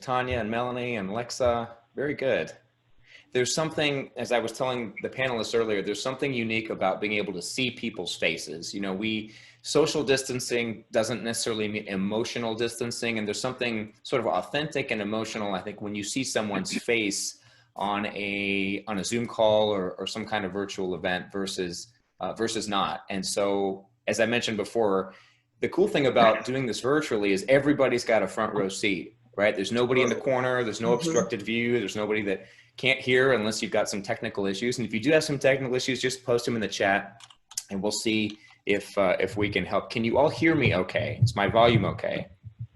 Tanya and Melanie and Lexa. Very good. There's something, as I was telling the panelists earlier, there's something unique about being able to see people's faces. You know, social distancing doesn't necessarily mean emotional distancing, and there's something sort of authentic and emotional, I think, when you see someone's face on a Zoom call or some kind of virtual event versus not. And so, as I mentioned before, the cool thing about doing this virtually is everybody's got a front row seat, right? There's nobody in the corner, there's no obstructed view, there's nobody that can't hear unless you've got some technical issues. And if you do have some technical issues, just post them in the chat and we'll see if we can help. Can you all hear me okay? Is my volume okay?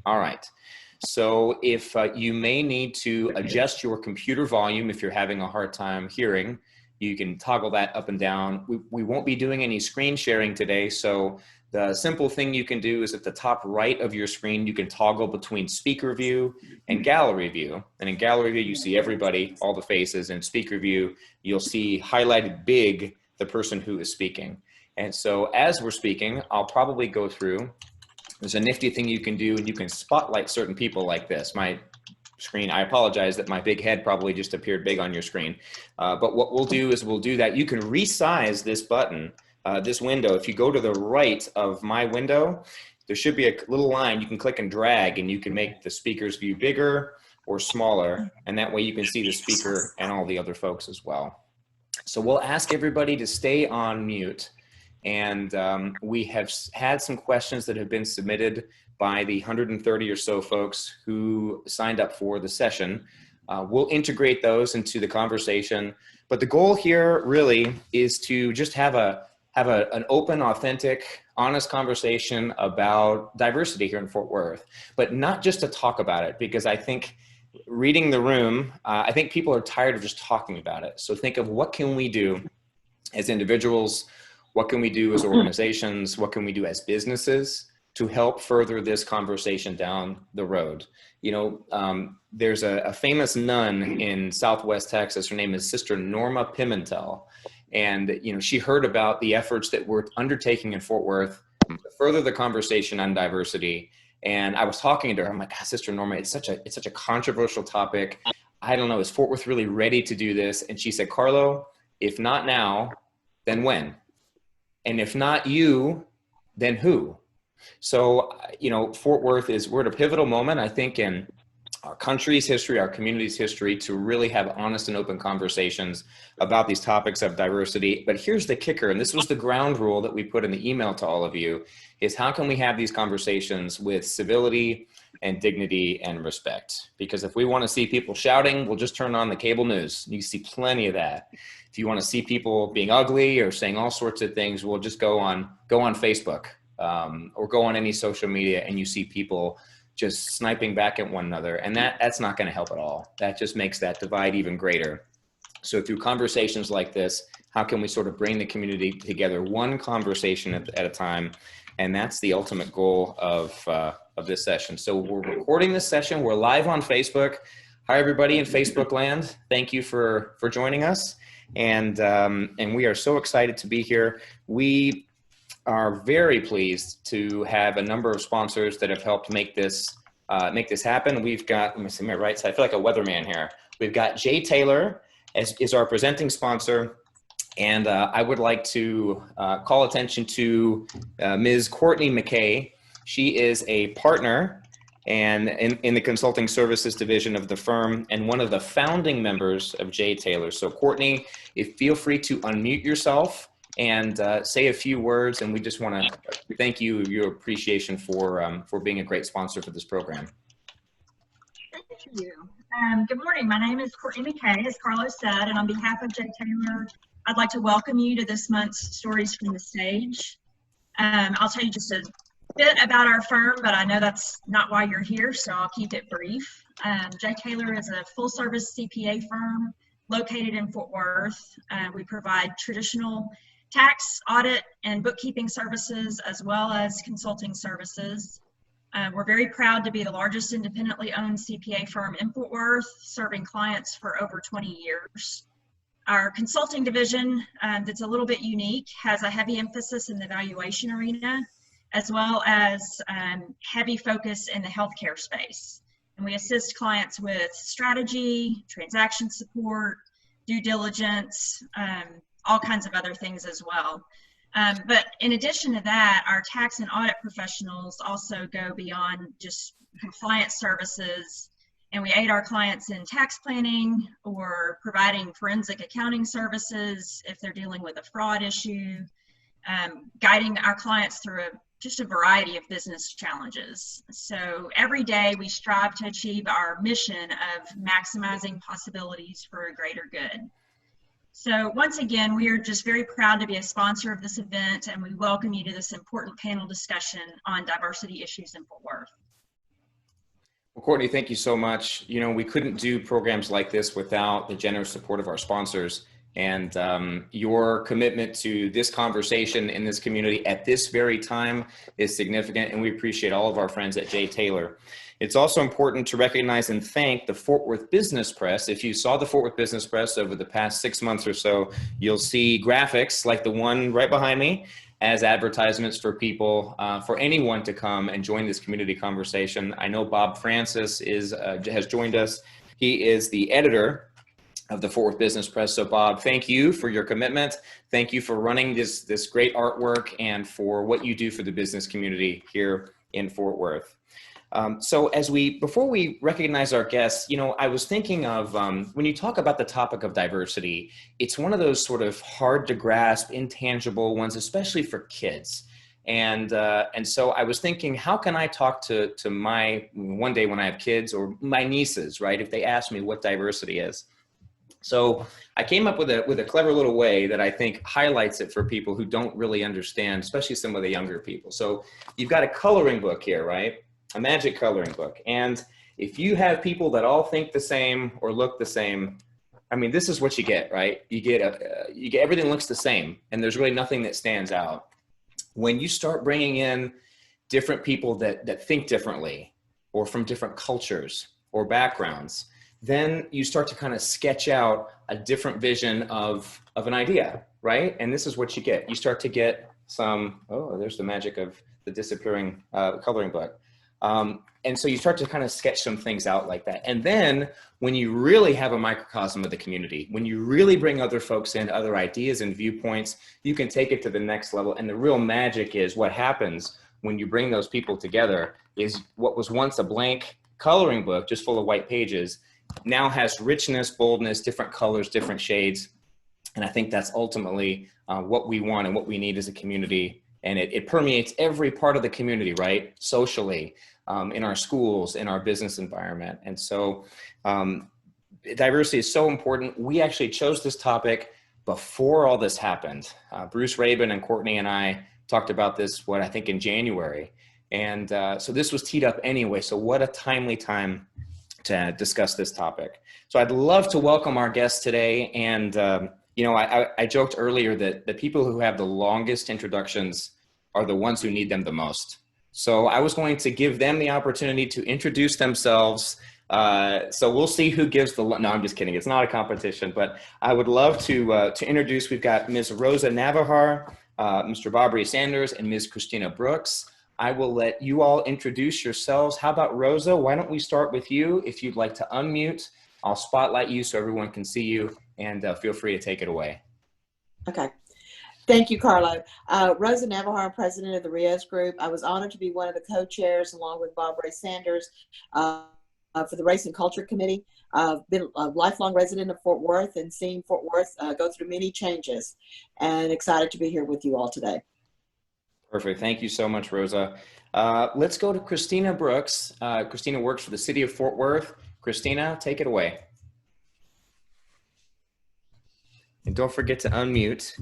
All right. So if you may need to adjust your computer volume if you're having a hard time hearing, you can toggle that up and down. We won't be doing any screen sharing today, so the simple thing you can do is at the top right of your screen, you can toggle between speaker view and gallery view. And in gallery view, you see everybody, all the faces. In speaker view, you'll see highlighted big the person who is speaking. And so as we're speaking, I'll probably go through. There's a nifty thing you can do, and you can spotlight certain people like this. My screen, I apologize that my big head probably just appeared big on your screen. But what we'll do is we'll do that. You can resize this button. This window, if you go to the right of my window, there should be a little line you can click and drag, and you can make the speaker's view bigger or smaller, and that way you can see the speaker and all the other folks as well. So we'll ask everybody to stay on mute, and we have had some questions that have been submitted by the 130 or so folks who signed up for the session. We'll integrate those into the conversation, but the goal here really is to just have an open, authentic, honest conversation about diversity here in Fort Worth, but not just to talk about it, because I think reading the room, I think people are tired of just talking about it. So think of what can we do as individuals, what can we do as organizations, what can we do as businesses to help further this conversation down the road. You know, there's a famous nun in Southwest Texas. Her name is Sister Norma Pimentel. And, you know, she heard about the efforts that we're undertaking in Fort Worth to further the conversation on diversity. And I was talking to her, I'm like, God, Sister Norma, it's such a controversial topic. I don't know, is Fort Worth really ready to do this? And she said, Carlo, if not now, then when? And if not you, then who? So, you know, Fort Worth we're at a pivotal moment, I think, in our country's history, our community's history, to really have honest and open conversations about these topics of diversity. But here's the kicker, and this was the ground rule that we put in the email to all of you, is how can we have these conversations with civility and dignity and respect? Because if we want to see people shouting, we'll just turn on the cable news. You see plenty of that. If you want to see people being ugly or saying all sorts of things, we'll just go on Facebook or go on any social media, and you see people just sniping back at one another. And that's not going to help at all. That just makes that divide even greater. So through conversations like this, how can we sort of bring the community together, one conversation at a time? And that's the ultimate goal of this session. So we're recording this session. We're live on Facebook. Hi, everybody in Facebook land. Thank you for joining us. And we are so excited to be here. We are very pleased to have a number of sponsors that have helped make this happen. We've got, let me see my right side, I feel like a weatherman here. We've got Jay Taylor is our presenting sponsor. And I would like to call attention to Ms. Courtney Mckay. She is a partner and in the consulting services division of the firm and one of the founding members of Jay Taylor. So Courtney, feel free to unmute yourself and say a few words, and we just want to thank you, your appreciation for being a great sponsor for this program. Thank you. Good morning. My name is Courtney Mckay, as Carlos said, and on behalf of Jay Taylor, I'd like to welcome you to this month's Stories from the Stage. I'll tell you just a bit about our firm, but I know that's not why you're here, so I'll keep it brief. Jay Taylor is a full-service CPA firm located in Fort Worth. We provide traditional tax, audit, and bookkeeping services, as well as consulting services. We're very proud to be the largest independently owned CPA firm in Fort Worth, serving clients for over 20 years. Our consulting division, that's a little bit unique, has a heavy emphasis in the valuation arena, as well as heavy focus in the healthcare space. And we assist clients with strategy, transaction support, due diligence, all kinds of other things as well. But in addition to that, our tax and audit professionals also go beyond just compliance services, and we aid our clients in tax planning or providing forensic accounting services if they're dealing with a fraud issue, guiding our clients through just a variety of business challenges. So every day we strive to achieve our mission of maximizing possibilities for a greater good. So once again, we are just very proud to be a sponsor of this event, and we welcome you to this important panel discussion on diversity issues in Fort Worth. Well, Courtney, thank you so much. You know, we couldn't do programs like this without the generous support of our sponsors, and your commitment to this conversation in this community at this very time is significant, and we appreciate all of our friends at J. Taylor. It's also important to recognize and thank the Fort Worth Business Press. If you saw the Fort Worth Business Press over the past 6 months or so, you'll see graphics like the one right behind me as advertisements for people, for anyone to come and join this community conversation. I know Bob Francis has joined us. He is the editor of the Fort Worth Business Press. So Bob, thank you for your commitment. Thank you for running this great artwork and for what you do for the business community here in Fort Worth. So before we recognize our guests, you know, I was thinking of when you talk about the topic of diversity, it's one of those sort of hard to grasp, intangible ones, especially for kids. And so I was thinking, how can I talk to my, one day when I have kids or my nieces, right, if they ask me what diversity is. So I came up with a clever little way that I think highlights it for people who don't really understand, especially some of the younger people. So you've got a coloring book here, right? A magic coloring book. And if you have people that all think the same or look the same, I mean, this is what you get, right? You get everything looks the same, and there's really nothing that stands out. When you start bringing in different people that think differently or from different cultures or backgrounds, then you start to kind of sketch out a different vision of an idea, right? And this is what you get. You start to get some, oh, there's the magic of the disappearing coloring book. And so you start to kind of sketch some things out like that. And then when you really have a microcosm of the community, when you really bring other folks in, other ideas and viewpoints, you can take it to the next level. And the real magic is what happens when you bring those people together is what was once a blank coloring book, just full of white pages, now has richness, boldness, different colors, different shades. And I think that's ultimately what we want and what we need as a community. And it permeates every part of the community, right? Socially, in our schools, in our business environment. And so diversity is so important. We actually chose this topic before all this happened. Bruce Rabin and Courtney and I talked about this, I think in January. And so this was teed up anyway. So what a timely time to discuss this topic. So I'd love to welcome our guests today. And you know, I joked earlier that the people who have the longest introductions are the ones who need them the most. So I was going to give them the opportunity to introduce themselves. So we'll see who gives no, I'm just kidding. It's not a competition, but I would love to introduce, we've got Ms. Rosa Navejar, Mr. Bobby Sanders, and Ms. Christina Brooks. I will let you all introduce yourselves. How about Rosa? Why don't we start with you? If you'd like to unmute, I'll spotlight you so everyone can see you, and feel free to take it away. Okay. Thank you, Carlo. Rosa Navejar, president of the Rios Group. I was honored to be one of the co-chairs along with Bobby Sanders for the Race and Culture Committee. I've been a lifelong resident of Fort Worth and seen Fort Worth go through many changes, and excited to be here with you all today. Perfect. Thank you so much, Rosa. Let's go to Christina Brooks. Christina works for the city of Fort Worth. Christina, take it away. And don't forget to unmute.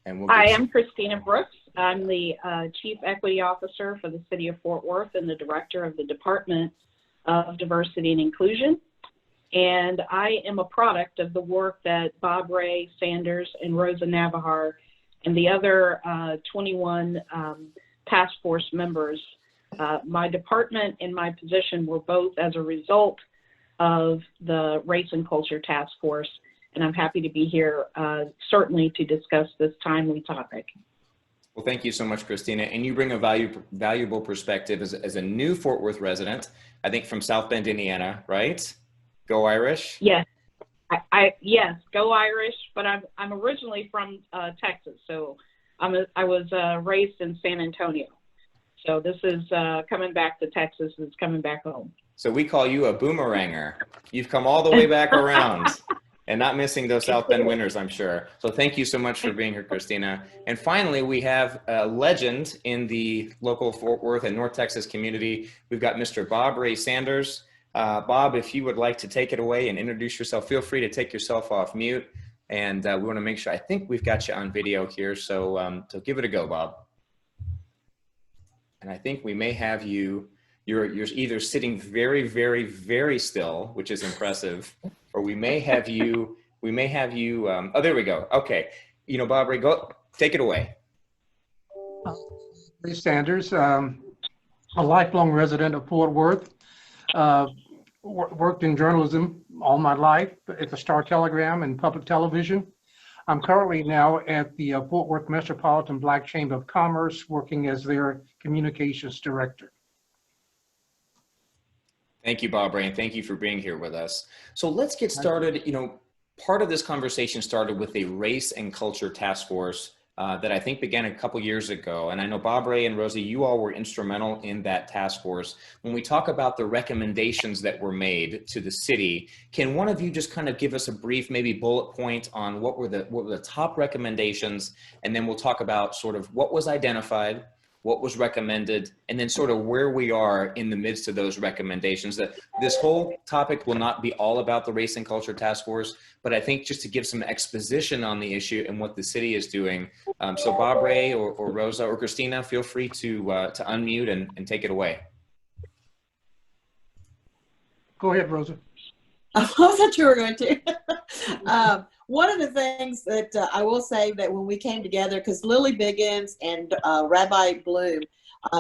And we'll Hi, I'm Christina Brooks. I'm the Chief Equity Officer for the City of Fort Worth and the Director of the Department of Diversity and Inclusion. And I am a product of the work that Bob Ray Sanders and Rosa Navejar and the other 21 task force members. My department and my position were both as a result of the Race and Culture Task Force. And I'm happy to be here, certainly to discuss this timely topic. Well, thank you so much, Christina. And you bring a valuable perspective as a new Fort Worth resident, I think from South Bend, Indiana, right? Go Irish. Yes, yes, go Irish. But I'm originally from Texas, so I was raised in San Antonio. So this is coming back to Texas. It's coming back home. So we call you a boomeranger. You've come all the way back around and not missing those South Bend winters, I'm sure. So thank you so much for being here, Christina. And finally, we have a legend in the local Fort Worth and North Texas community. We've got Mr. Bob Ray Sanders. Bob, if you would like to take it away and introduce yourself, feel free to take yourself off mute. And we want to make sure, I think we've got you on video here. So, so give it a go, Bob. And I think we may have you, you're either sitting very, very, very still, which is impressive, or we may have you, oh, there we go. Okay. You know, Bob Ray, go, take it away. Ray Sanders, a lifelong resident of Fort Worth, worked in journalism all my life at the Star Telegram and public television. I'm currently now at the Fort Worth Metropolitan Black Chamber of Commerce, working as their communications director. Thank you, Bob Ray, and thank you for being here with us. So let's get started. You know, part of this conversation started with a race and culture task force that I think began a couple years ago. And I know Bob Ray and Rosa, you all were instrumental in that task force. When we talk about the recommendations that were made to the city, can one of you just kind of give us a brief, maybe bullet point on what were the top recommendations? And then we'll talk about sort of what was identified, what was recommended, and then sort of where we are in the midst of those recommendations. That this whole topic will not be all about the Race and Culture Task Force, but I think just to give some exposition on the issue and what the city is doing. So Bob Ray or Rosa or Christina, feel free to unmute and take it away. Go ahead, Rosa. I thought you were going to. One of the things that I will say that when we came together, because Lily Biggins and Rabbi Bloom,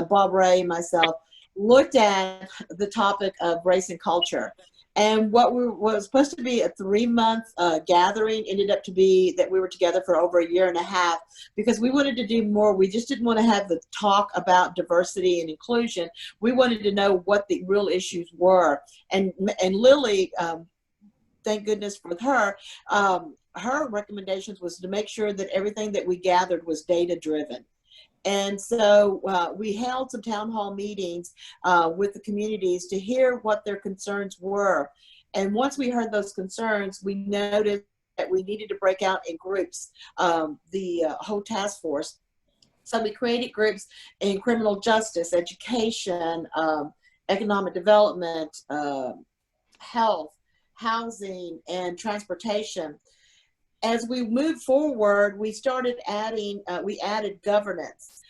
Bob Ray, and myself, looked at the topic of race and culture. And what was supposed to be a 3-month gathering ended up to be that we were together for over 1.5 years because we wanted to do more. We just didn't want to have the talk about diversity and inclusion. We wanted to know what the real issues were. And Lily, thank goodness for her, her recommendations was to make sure that everything that we gathered was data driven. And so we held some town hall meetings with the communities to hear what their concerns were. And once we heard those concerns, we noticed that we needed to break out in groups, the whole task force. So we created groups in criminal justice, education, economic development, health, housing, and transportation. As we moved forward, we started adding, we added governance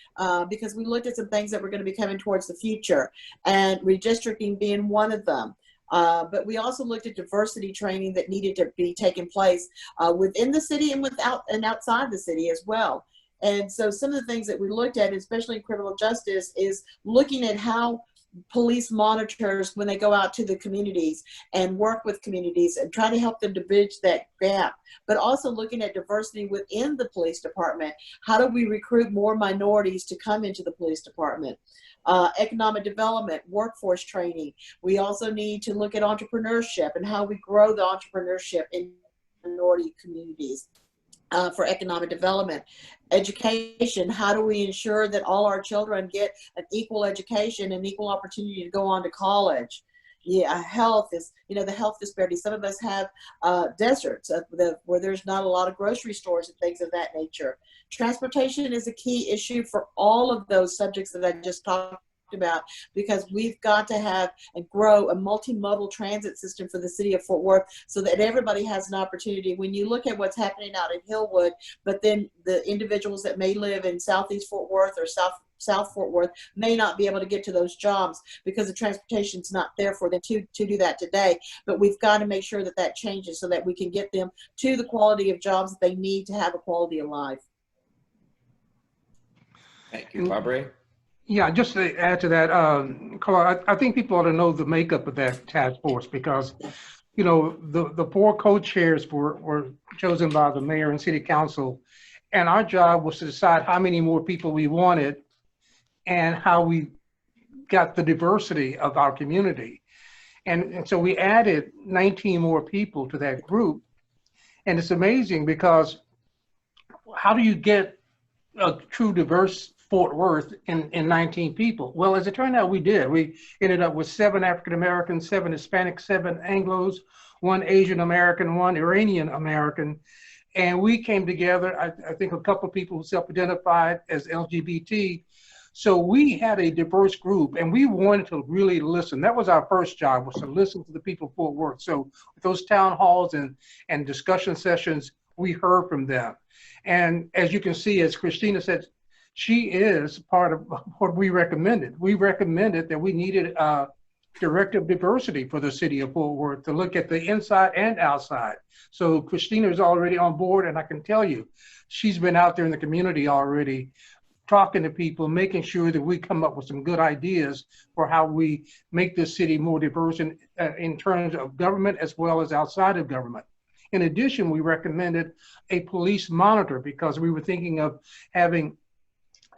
because we looked at some things that were going to be coming towards the future, and redistricting being one of them. But we also looked at diversity training that needed to be taking place within the city and outside the city as well. And so some of the things that we looked at, especially in criminal justice, is looking at how police monitors when they go out to the communities and work with communities and try to help them to bridge that gap, but also looking at diversity within the police department. How do we recruit more minorities to come into the police department? Economic development, workforce training. We also need to look at entrepreneurship and how we grow the entrepreneurship in minority communities. For economic development. Education, how do we ensure that all our children get an equal education and equal opportunity to go on to college? Yeah, health is, you know, the health disparity. Some of us have deserts where there's not a lot of grocery stores and things of that nature. Transportation is a key issue for all of those subjects that I just talked about, because we've got to have and grow a multimodal transit system for the city of Fort Worth so that everybody has an opportunity. When you look at what's happening out in Hillwood, but then the individuals that may live in Southeast Fort Worth or South Fort Worth may not be able to get to those jobs because the transportation's not there for them to do that today. But we've got to make sure that that changes so that we can get them to the quality of jobs that they need to have a quality of life. Thank you, Bob Ray. Yeah, just to add to that, Carla, I think people ought to know the makeup of that task force because, you know, the 4 co-chairs were chosen by the mayor and city council, And our job was to decide how many more people we wanted and how we got the diversity of our community. And so we added 19 more people to that group. And it's amazing because how do you get a true diverse Fort Worth in 19 people? Well, as it turned out, we did. We ended up with 7 African Americans, 7 Hispanics, 7 Anglos, 1 Asian American, 1 Iranian American. And we came together, I think a couple of people who self-identified as LGBT. So we had a diverse group, and we wanted to really listen. That was our first job, was to listen to the people of Fort Worth. So with those town halls and discussion sessions, we heard from them. And as you can see, as Christina said, she is part of what we recommended. We recommended that we needed a director of diversity for the city of Fort Worth to look at the inside and outside. So Christina is already on board, and I can tell you, she's been out there in the community already talking to people, making sure that we come up with some good ideas for how we make this city more diverse in terms of government as well as outside of government. In addition, we recommended a police monitor because we were thinking of having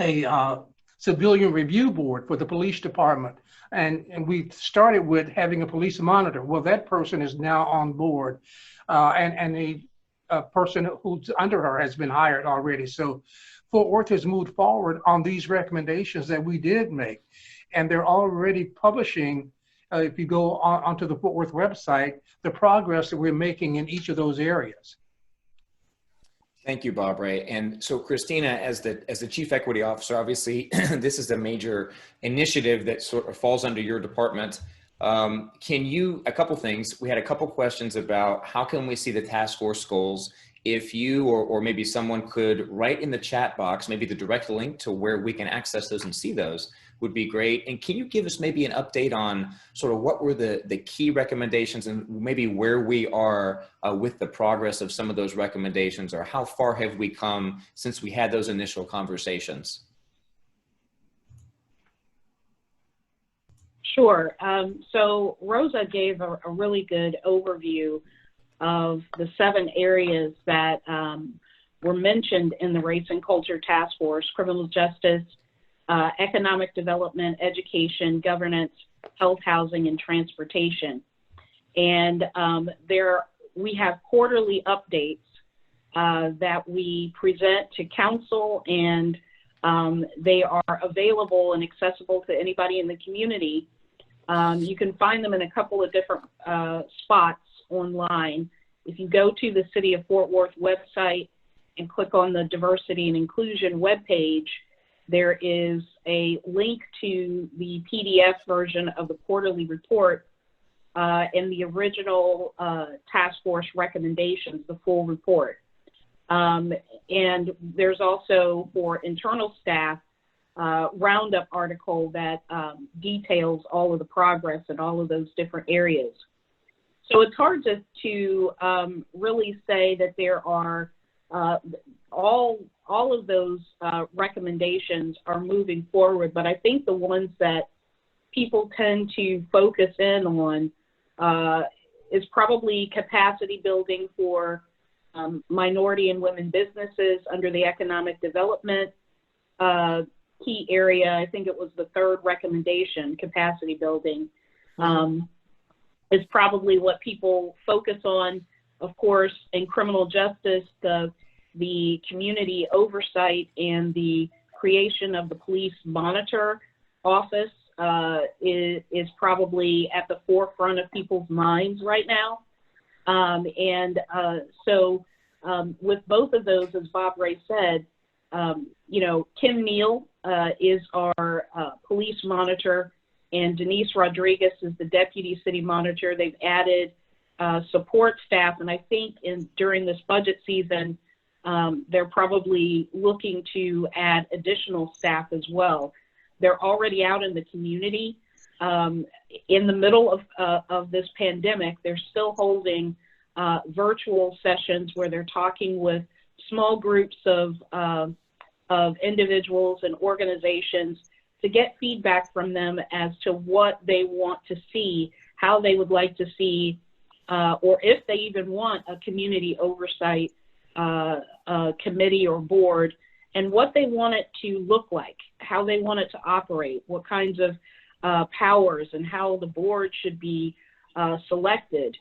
a civilian review board for the police department. And we started with having a police monitor. Well, that person is now on board, and a person who's under her has been hired already. So Fort Worth has moved forward on these recommendations that we did make. And they're already publishing, if you go onto the Fort Worth website, the progress that we're making in each of those areas. Thank you, Barbara. And so Christina, as the Chief Equity Officer, obviously this is a major initiative that sort of falls under your department. Can you, a couple things, we had a couple questions about how can we see the task force goals. If you or maybe someone could write in the chat box, maybe the direct link to where we can access those and see those would be great. And can you give us maybe an update on sort of what were the key recommendations and maybe where we are with the progress of some of those recommendations, or how far have we come since we had those initial conversations? Sure. So Rosa gave a really good overview of the 7 areas that were mentioned in the Race and Culture Task Force: criminal justice, economic development, education, governance, health, housing, and transportation. And we have quarterly updates that we present to council, and they are available and accessible to anybody in the community. You can find them in a couple of different spots online. If you go to the City of Fort Worth website and click on the Diversity and Inclusion webpage, there is a link to the PDF version of the quarterly report and the original task force recommendations, the full report. And there's also, for internal staff, roundup article that details all of the progress in all of those different areas. So it's hard to really say that there are all of those recommendations are moving forward, but I think the ones that people tend to focus in on is probably capacity building for minority and women businesses under the economic development key area. I think it was the 3rd recommendation, capacity building. Is probably what people focus on. Of course, in criminal justice, the community oversight and the creation of the police monitor office is probably at the forefront of people's minds right now. So with both of those, as Bob Ray said, you know, Kim Neal is our police monitor, and Denise Rodriguez is the deputy city monitor. They've added support staff, and I think during this budget season, they're probably looking to add additional staff as well. They're already out in the community. In the middle of this pandemic, they're still holding virtual sessions where they're talking with small groups of individuals and organizations to get feedback from them as to what they want to see, how they would like to see, or if they even want a community oversight committee or board and what they want it to look like, how they want it to operate, what kinds of powers and how the board should be selected.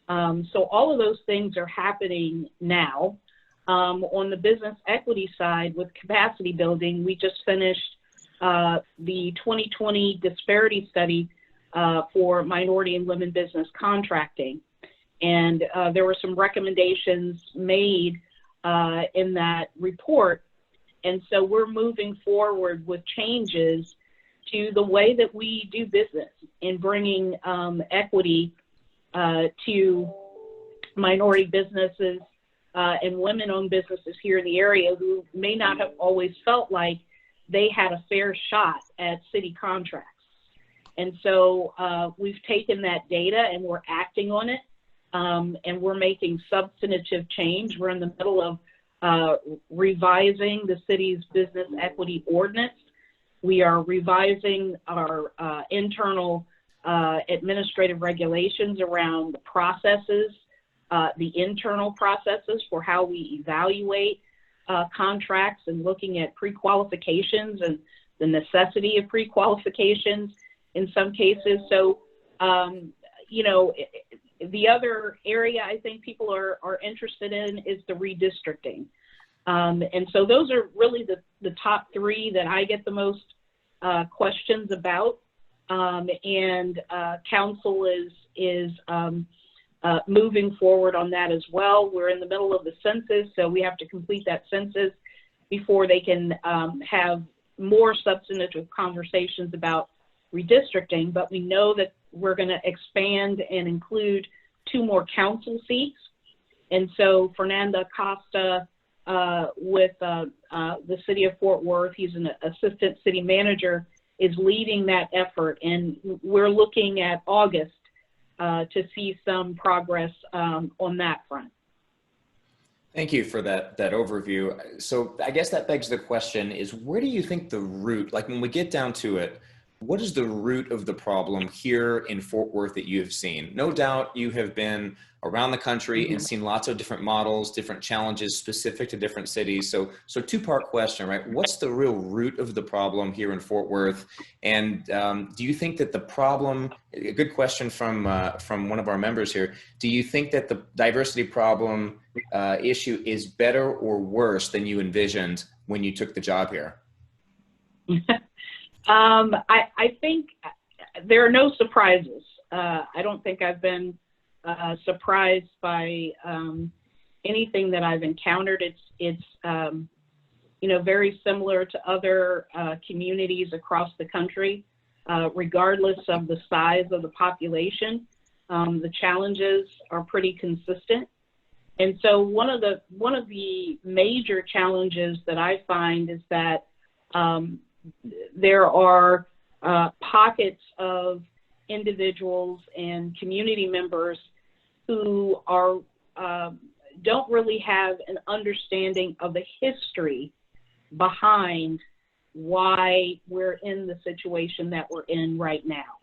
So all of those things are happening now. On the business equity side with capacity building, we just finished the 2020 disparity study for minority and women business contracting. And there were some recommendations made in that report. And so we're moving forward with changes to the way that we do business in bringing equity to minority businesses and women-owned businesses here in the area who may not have always felt like they had a fair shot at city contracts. And so we've taken that data and we're acting on it, and we're making substantive change. We're in the middle of revising the city's business equity ordinance. We are revising our internal administrative regulations around the processes, the internal processes for how we evaluate contracts and looking at pre-qualifications and the necessity of pre-qualifications in some cases. So, you know, the other area I think people are interested in is the redistricting. And so those are really the top three that I get the most questions about. And council is moving forward on that as well. We're in the middle of the census, so we have to complete that census before they can have more substantive conversations about redistricting. But we know that we're going to expand and include 2 more council seats. And so Fernanda Costa with the city of Fort Worth, he's an assistant city manager, is leading that effort. And we're looking at August to see some progress on that front. Thank you for that overview. So I guess that begs the question is, where do you think the root, like when we get down to it, what is the root of the problem here in Fort Worth that you have seen? No doubt you have been around the country and seen lots of different models, different challenges specific to different cities. So 2-part question, right? What's the real root of the problem here in Fort Worth? And do you think that the problem, a good question from one of our members here, do you think that the diversity problem issue is better or worse than you envisioned when you took the job here? I think there are no surprises. I don't think I've been surprised by anything that I've encountered. It's you know, very similar to other communities across the country, regardless of the size of the population. The challenges are pretty consistent. And so one of the major challenges that I find is that there are pockets of individuals and community members who are don't really have an understanding of the history behind why we're in the situation that we're in right now.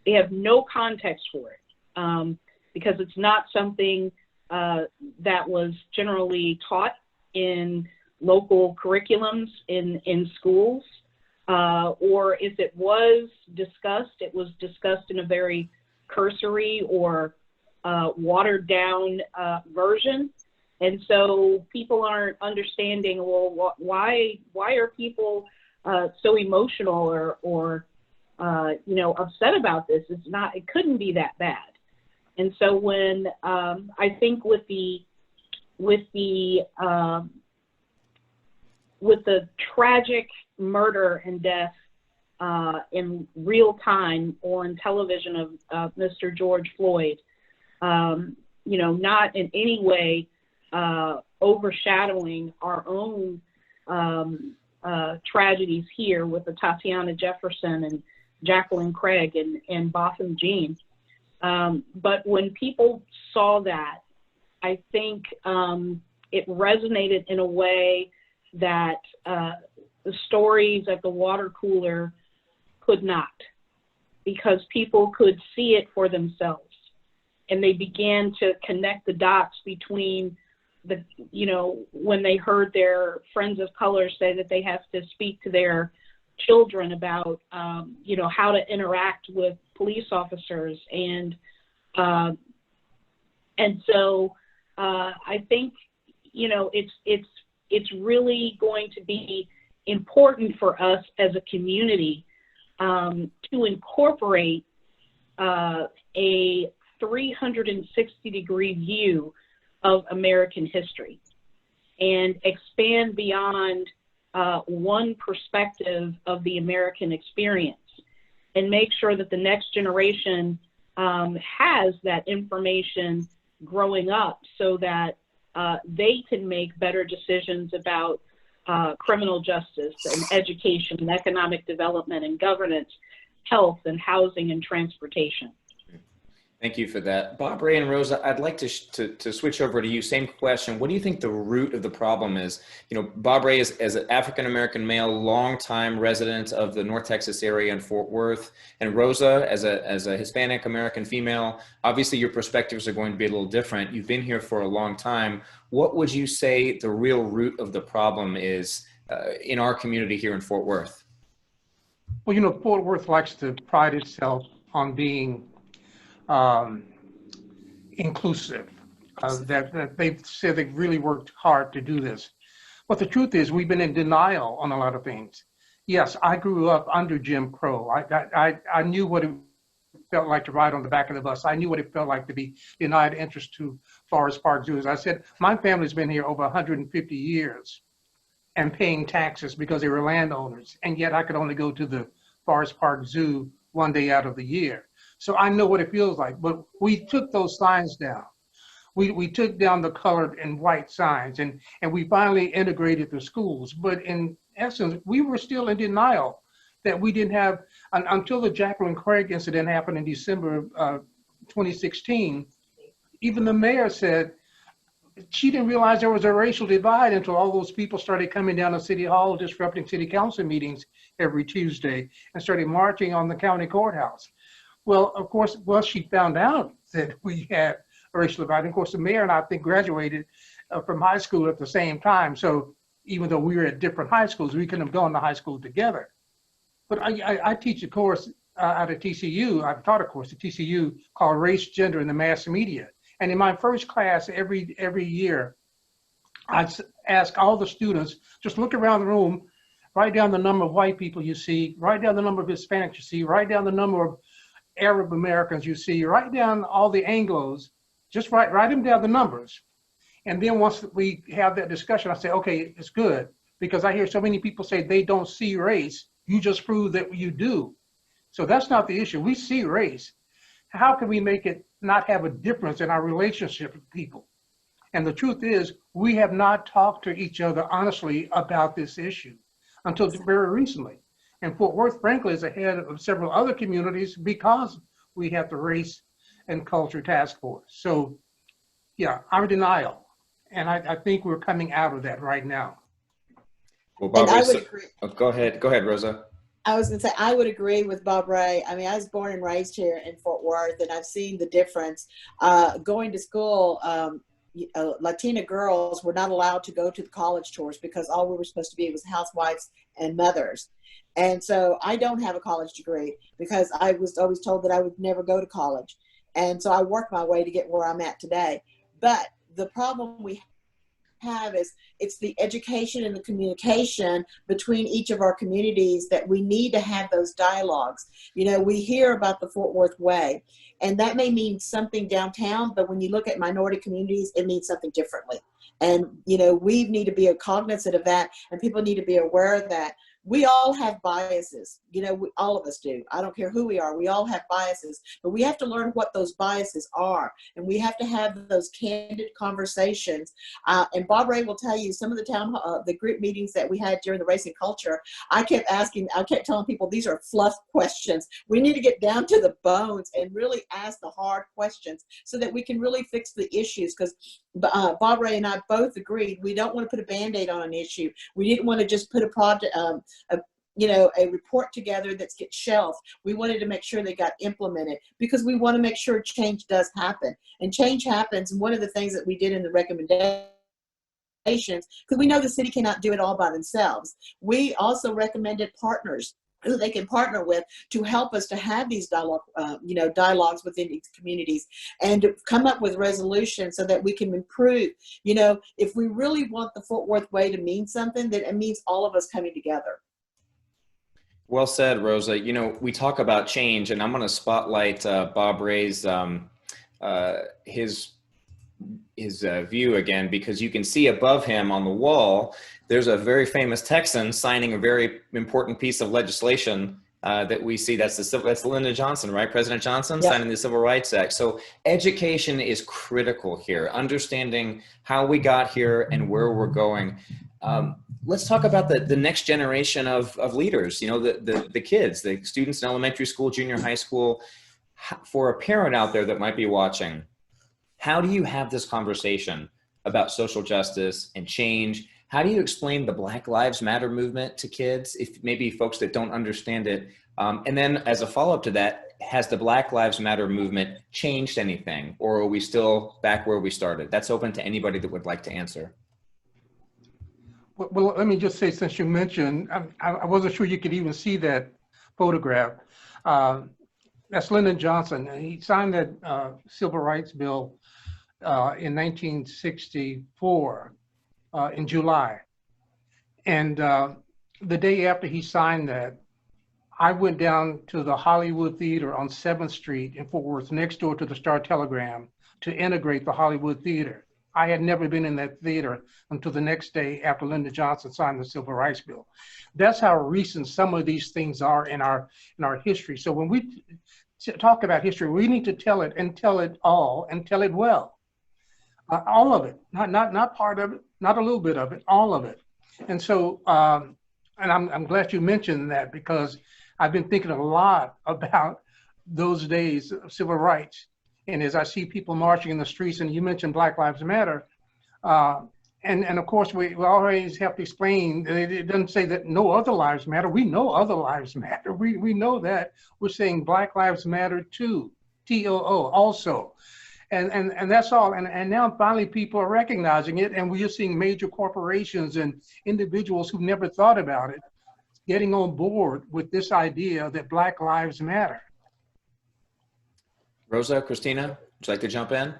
They have no context for it because it's not something that was generally taught in local curriculums in schools. Or if it was discussed in a very cursory or watered down version. And so people aren't understanding, well, why are people so emotional or you know, upset about this? It couldn't be that bad. And so when I think with the tragic murder and death in real time on television of Mr. George Floyd, you know, not in any way overshadowing our own tragedies here with the Tatiana Jefferson and Jacqueline Craig and Botham Jean. But when people saw that, I think it resonated in a way that the stories at the water cooler could not, because people could see it for themselves. And they began to connect the dots between you know, when they heard their friends of color say that they have to speak to their children about, you know, how to interact with police officers. And so I think, you know, it's really going to be important for us as a community to incorporate a 360-degree view of American history and expand beyond one perspective of the American experience, and make sure that the next generation has that information growing up so that they can make better decisions about criminal justice and education and economic development and governance, health and housing and transportation. Thank you for that. Bob, Ray, and Rosa, I'd like to switch over to you. Same question. What do you think the root of the problem is? You know, Bob Ray is as an African-American male, longtime resident of the North Texas area in Fort Worth, and Rosa as a Hispanic-American female. Obviously, your perspectives are going to be a little different. You've been here for a long time. What would you say the real root of the problem is in our community here in Fort Worth? Well, you know, Fort Worth likes to pride itself on being inclusive, that they've said they've really worked hard to do this. But the truth is, we've been in denial on a lot of things. Yes, I grew up under Jim Crow. I knew what it felt like to ride on the back of the bus. I knew what it felt like to be denied entrance to Forest Park Zoo. As I said, my family's been here over 150 years and paying taxes because they were landowners. And yet I could only go to the Forest Park Zoo one day out of the year. So I know what it feels like, but we took those signs down. We took down the colored and white signs, and we finally integrated the schools. But in essence, we were still in denial that we didn't have, until the Jacqueline Craig incident happened in December of 2016, even the mayor said she didn't realize there was a racial divide until all those people started coming down to City Hall, disrupting city council meetings every Tuesday, and started marching on the county courthouse. Well, of course, she found out that we had a racial divide. And of course, the mayor and I think graduated from high school at the same time. So even though we were at different high schools, we couldn't have gone to high school together. But I teach a course out of TCU. I've taught a course at TCU called Race, Gender, and the Mass Media. And in my first class every year, I'd ask all the students, just look around the room, write down the number of white people you see, write down the number of Hispanics you see, write down the number of Arab Americans you see, write down all the Anglos, just write them down the numbers. And then once we have that discussion, I say, okay, it's good, because I hear so many people say they don't see race. You just prove that you do. So that's not the issue. We see race. How can we make it not have a difference in our relationship with people? And the truth is, we have not talked to each other honestly about this issue until very recently. And Fort Worth, frankly, is ahead of several other communities because we have the Race and Culture Task Force. So, yeah, our denial. And I think we're coming out of that right now. Well, Bob, I would agree. Oh, go ahead, Rosa. I was going to say, I would agree with Bob Ray. I mean, I was born and raised here in Fort Worth, and I've seen the difference. Going to school, Latina girls were not allowed to go to the college tours because all we were supposed to be was housewives and mothers. And so I don't have a college degree because I was always told that I would never go to college. And so I worked my way to get where I'm at today. But the problem we have is it's the education and the communication between each of our communities that we need to have those dialogues. You know, we hear about the Fort Worth Way, and that may mean something downtown, but when you look at minority communities, it means something differently. And, you know, we need to be cognizant of that, and people need to be aware of that. We all have biases, you know, all of us do. I don't care who we are. We all have biases, but we have to learn what those biases are. And we have to have those candid conversations. And Bob Ray will tell you some of the group meetings that we had during the Race and Culture, I kept telling people, these are fluff questions. We need to get down to the bones and really ask the hard questions so that we can really fix the issues. Because Bob Ray and I both agreed, we don't want to put a Band-Aid on an issue. We didn't want to just put a project, a report together that gets shelved. We wanted to make sure they got implemented because we want to make sure change does happen. And change happens. And one of the things that we did in the recommendation because we know the city cannot do it all by themselves. We also recommended partners who they can partner with to help us to have these dialogues within these communities and to come up with resolutions so that we can improve. If we really want the Fort Worth way to mean something, then it means all of us coming together. Well said, Rosa. We talk about change, and I'm going to spotlight Bob Ray's his view again, because you can see above him on the wall, there's a very famous Texan signing a very important piece of legislation that we see. That's Lyndon Johnson, right? President Johnson signing the Civil Rights Act. So education is critical here, understanding how we got here and where we're going. Let's talk about the next generation of leaders, the kids, the students in elementary school, junior high school. For a parent out there that might be watching, how do you have this conversation about social justice and change? How do you explain the Black Lives Matter movement to kids, if maybe folks that don't understand it? And then as a follow-up to that, has the Black Lives Matter movement changed anything, or are we still back where we started? That's open to anybody that would like to answer. Well, let me just say, since you mentioned, I wasn't sure you could even see that photograph. That's Lyndon Johnson. He signed that Civil Rights Bill in 1964 in July. And the day after he signed that, I went down to the Hollywood Theater on 7th Street in Fort Worth, next door to the Star-Telegram, to integrate the Hollywood Theater. I had never been in that theater until the next day after Lyndon Johnson signed the Civil Rights Bill. That's how recent some of these things are in our history. So when we talk about history, we need to tell it, and tell it all, and tell it well. All of it, not part of it, not a little bit of it, all of it. And so, and I'm glad you mentioned that, because I've been thinking a lot about those days of civil rights. And as I see people marching in the streets, and you mentioned Black Lives Matter, and of course we always have to explain, it doesn't say that no other lives matter. We know other lives matter. We know that. We're saying Black Lives Matter too, T-O-O, also. And that's all. And now finally people are recognizing it, and we're seeing major corporations and individuals who never thought about it getting on board with this idea that Black Lives Matter. Rosa, Christina, would you like to jump in?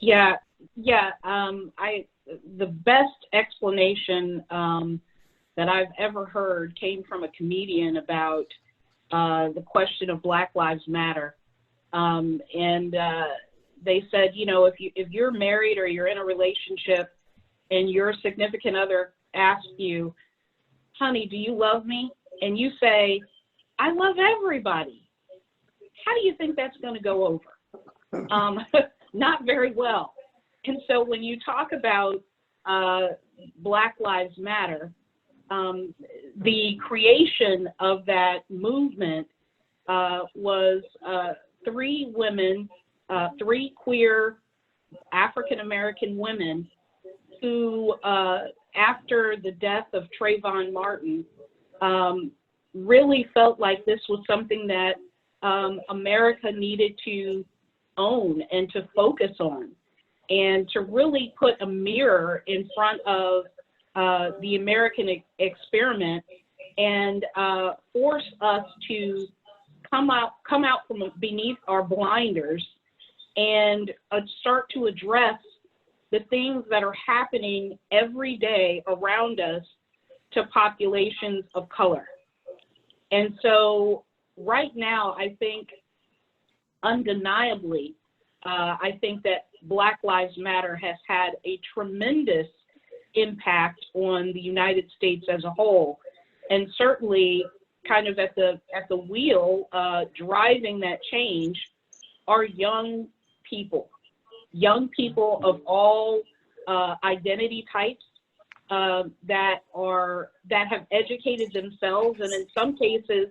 Yeah. The best explanation that I've ever heard came from a comedian about the question of Black Lives Matter. They said, if you're married or you're in a relationship and your significant other asks you, honey, do you love me? And you say, I love everybody. How do you think that's going to go over? Not very well. And so when you talk about Black Lives Matter, the creation of that movement was three women, three queer African-American women who, after the death of Trayvon Martin, really felt like this was something that America needed to own and to focus on, and to really put a mirror in front of the American experiment and force us to come out from beneath our blinders and start to address the things that are happening every day around us to populations of color. And so right now, I think undeniably, I think that Black Lives Matter has had a tremendous impact on the United States as a whole, and certainly kind of at the wheel driving that change are young people of all identity types that have educated themselves, and in some cases,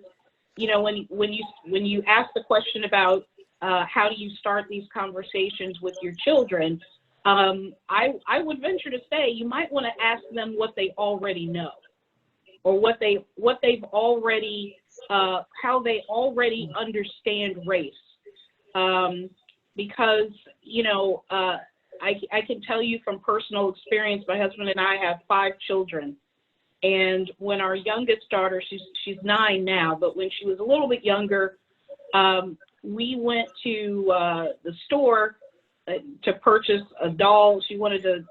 when you ask the question about how do you start these conversations with your children, I would venture to say you might want to ask them what they already know, or what they've already how they already understand race, because I can tell you from personal experience, my husband and I have 5 children. And when our youngest daughter, she's 9 now, but when she was a little bit younger, we went to the store to purchase a doll. She wanted to,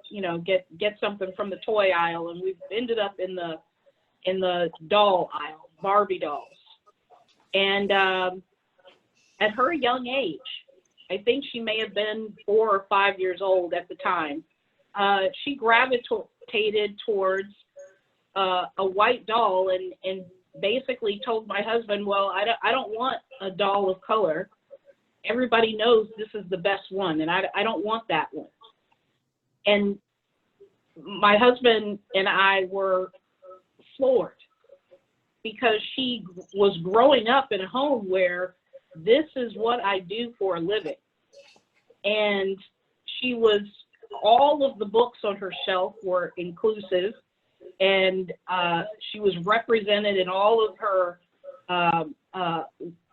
get something from the toy aisle, and we ended up in the doll aisle, Barbie dolls. And at her young age, I think she may have been 4 or 5 years old at the time, she gravitated towards a white doll and basically told my husband, well, I don't want a doll of color. Everybody knows this is the best one, and I don't want that one. And my husband and I were floored because she was growing up in a home where this is what I do for a living. And all of the books on her shelf were inclusive, and she was represented in all of her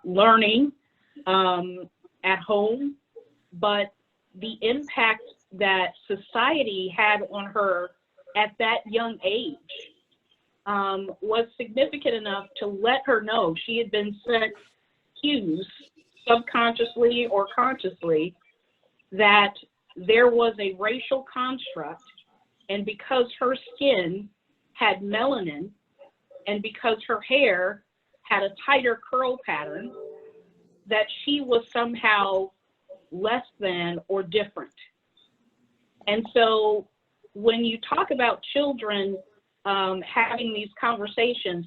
learning at home. But the impact that society had on her at that young age was significant enough to let her know she had been sent cues, subconsciously or consciously, that there was a racial construct, and because her skin had melanin and because her hair had a tighter curl pattern, that she was somehow less than or different. And so when you talk about children having these conversations,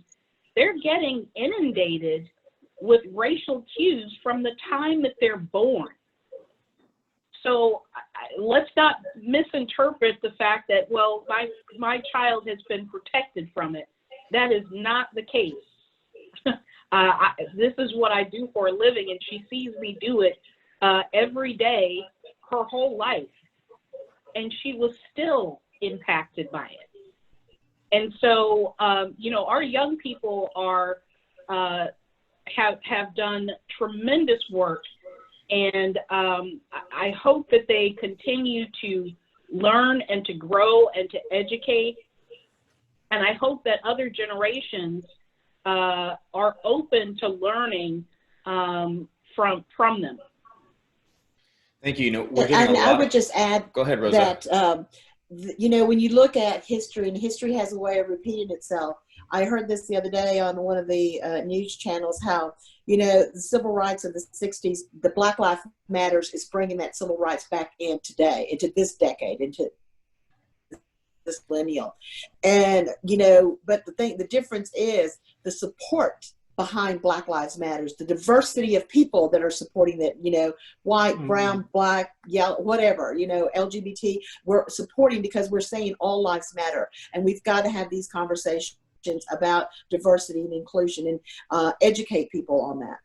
they're getting inundated with racial cues from the time that they're born. So let's not misinterpret the fact that, well, my child has been protected from it. That is not the case. This is what I do for a living, and she sees me do it every day her whole life. And she was still impacted by it. And so, our young people have done tremendous work. And I hope that they continue to learn and to grow and to educate. And I hope that other generations are open to learning from them. Thank you. I would just add Go ahead, Rosa. that, when you look at history, and history has a way of repeating itself. I heard this the other day on one of the news channels, how, the civil rights of the 60s, the Black Lives Matters is bringing that civil rights back in today, into this decade, into this millennial. And, but the difference is the support behind Black Lives Matters, the diversity of people that are supporting that, white, brown, black, yellow, whatever, LGBT, we're supporting because we're saying all lives matter. And we've got to have these conversations about diversity and inclusion and educate people on that.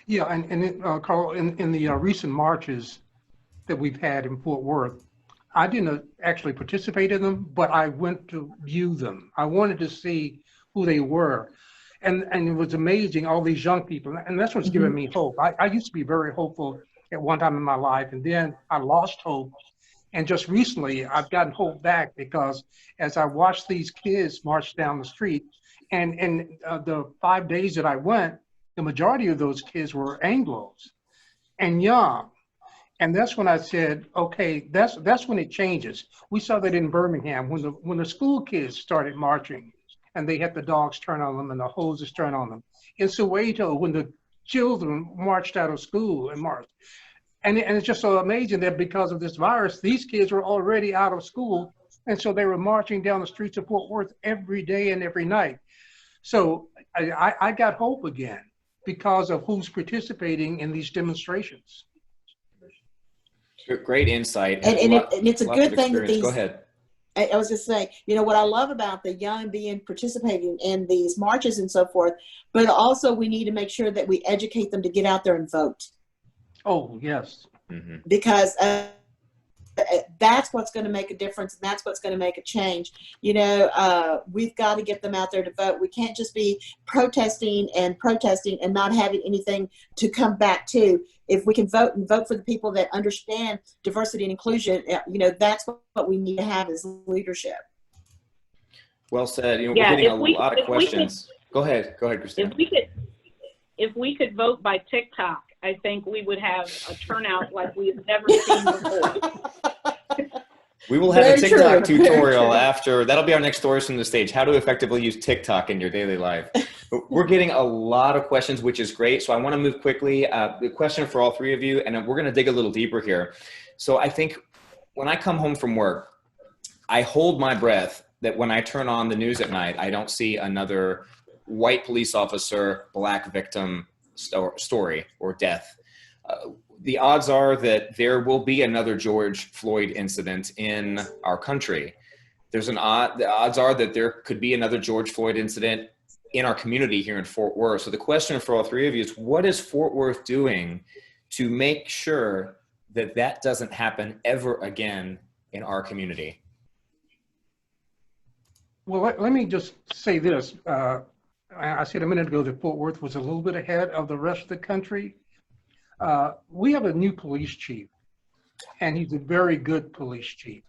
Yeah, and Carl, in the recent marches that we've had in Fort Worth, I didn't actually participate in them, but I went to view them. I wanted to see who they were. And it was amazing, all these young people, and that's what's given me hope. I used to be very hopeful at one time in my life, and then I lost hope. And just recently, I've gotten hope back, because as I watched these kids march down the street, and the 5 days that I went, the majority of those kids were Anglos and young. And that's when I said, okay, that's when it changes. We saw that in Birmingham when the school kids started marching, and they had the dogs turn on them and the hoses turn on them. In Soweto, when the children marched out of school and marched. And it's just so amazing that because of this virus, these kids were already out of school. And so they were marching down the streets of Fort Worth every day and every night. So I got hope again because of who's participating in these demonstrations. Great insight. And it's a good thing that these, go ahead. I was just saying, what I love about the young participating in these marches and so forth, but also we need to make sure that we educate them to get out there and vote. Oh, yes. Because that's what's going to make a difference, and that's what's going to make a change. You know, we've got to get them out there to vote. We can't just be protesting and not having anything to come back to. If we can vote and vote for the people that understand diversity and inclusion, you know, that's what we need to have as leadership. Well said. You know, we're getting a lot of questions. Go ahead, Christina. If we could vote by TikTok, I think we would have a turnout like we've never seen before. We will have a TikTok tutorial after. That'll be our next stories from the stage. How to effectively use TikTok in your daily life. We're getting a lot of questions, which is great. So I want to move quickly. The question for all three of you, and we're going to dig a little deeper here. So I think when I come home from work, I hold my breath that when I turn on the news at night, I don't see another white police officer, black victim story or death. The odds are that there will be another George Floyd incident in our country. The odds are that there could be another George Floyd incident in our community here in Fort Worth. So the question for all three of you is, what is Fort Worth doing to make sure that that doesn't happen ever again in our community? Well, let me just say this. I said a minute ago that Fort Worth was a little bit ahead of the rest of the country. We have a new police chief, and he's a very good police chief.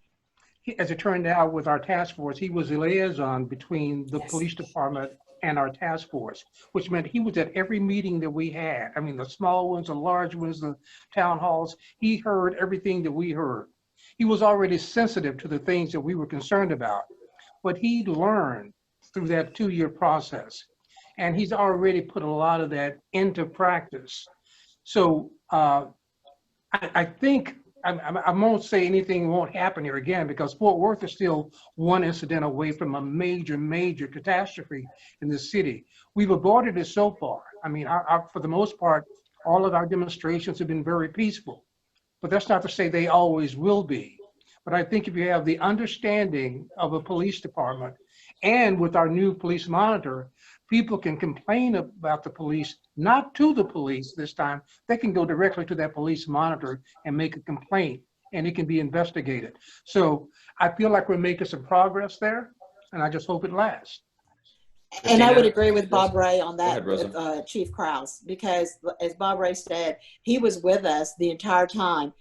As it turned out with our task force, he was a liaison between the police department and our task force, which meant he was at every meeting that we had. I mean, the small ones, the large ones, the town halls. He heard everything that we heard. He was already sensitive to the things that we were concerned about, but he learned through that 2-year process. And he's already put a lot of that into practice. So I think, I won't say anything won't happen here again, because Fort Worth is still one incident away from a major, major catastrophe in the city. We've avoided it so far. I mean, for the most part, all of our demonstrations have been very peaceful, but that's not to say they always will be. But I think if you have the understanding of a police department, and with our new police monitor, people can complain about the police, not to the police this time. They can go directly to that police monitor and make a complaint, and it can be investigated. So I feel like we're making some progress there, and I just hope it lasts. And I would agree with Bob Ray on that, with Chief Krause, because as Bob Ray said, he was with us the entire time.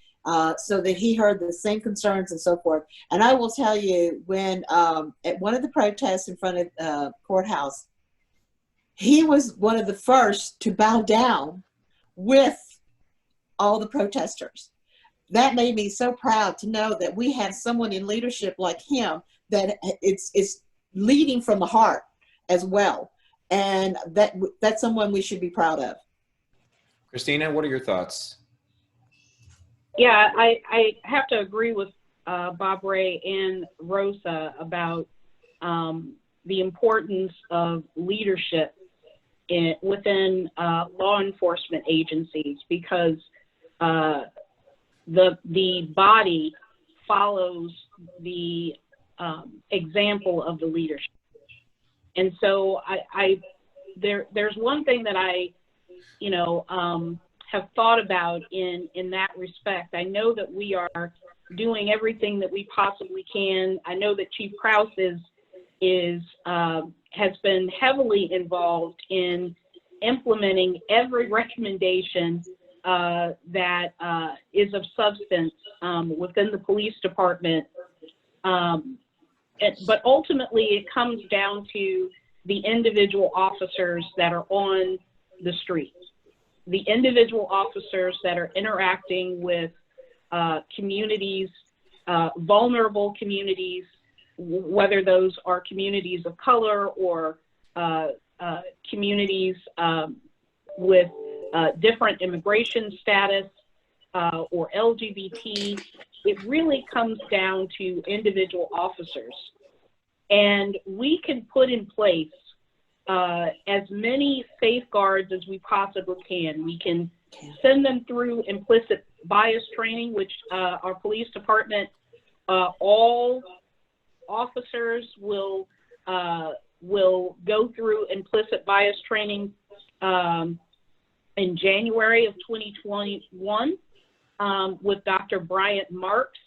So that he heard the same concerns and so forth. And I will tell you, when at one of the protests in front of the courthouse, he was one of the first to bow down with all the protesters. That made me so proud to know that we have someone in leadership like him that it's leading from the heart as well. And that's someone we should be proud of. Christina, what are your thoughts? Yeah, I have to agree with Bob Ray and Rosa about the importance of leadership within law enforcement agencies, because the body follows the example of the leadership. And so there's one thing that I, have thought about in that respect. I know that we are doing everything that we possibly can. I know that Chief Krause has been heavily involved in implementing every recommendation that is of substance within the police department. But ultimately, it comes down to the individual officers that are on the streets, the individual officers that are interacting with communities, vulnerable communities, whether those are communities of color or communities with different immigration status or LGBT. It really comes down to individual officers. And we can put in place as many safeguards as we possibly can. We can send them through implicit bias training, which our police department, all officers will go through implicit bias training in January of 2021 with Dr. Bryant Marks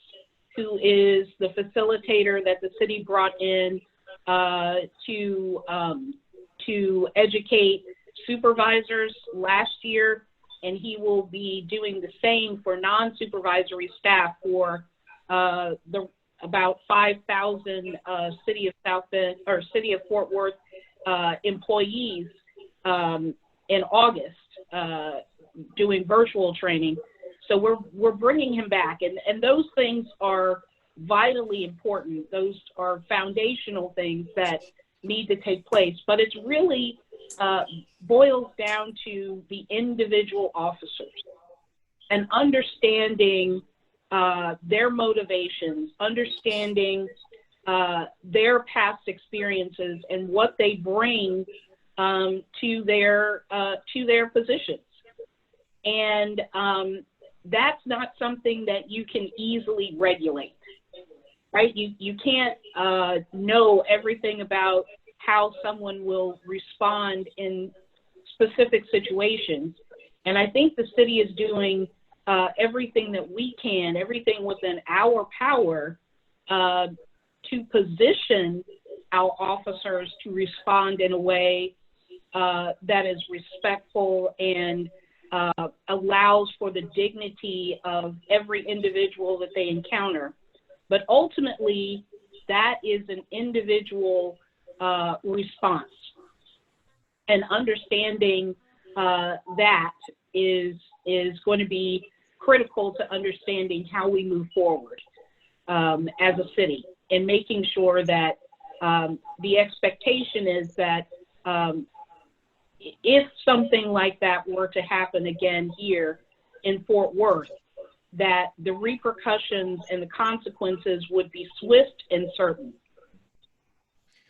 who is the facilitator that the city brought in to educate supervisors last year, and he will be doing the same for non-supervisory staff for the about 5,000 City of South Bend or City of Fort Worth employees in August, doing virtual training. So we're bringing him back, and those things are vitally important. Those are foundational things that need to take place, but it's really boils down to the individual officers and understanding their motivations, understanding their past experiences and what they bring to their positions. And that's not something that you can easily regulate, right? You can't know everything about how someone will respond in specific situations. And I think the city is doing everything that we can, everything within our power to position our officers to respond in a way that is respectful and allows for the dignity of every individual that they encounter. But ultimately, that is an individual response. And understanding that is going to be critical to understanding how we move forward as a city, and making sure that the expectation is that if something like that were to happen again here in Fort Worth, that the repercussions and the consequences would be swift and certain.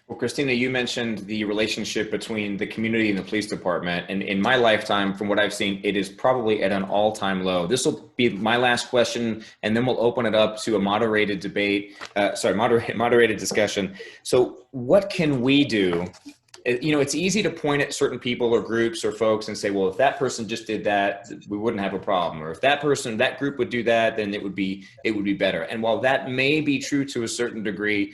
Well, Christina, you mentioned the relationship between the community and the police department. And in my lifetime, from what I've seen, it is probably at an all-time low. This will be my last question, and then we'll open it up to a moderated debate, moderated discussion. So what can we do? You know, it's easy to point at certain people or groups or folks and say, well, if that person just did that, we wouldn't have a problem. Or if that group would do that, then it would be better. And while that may be true to a certain degree,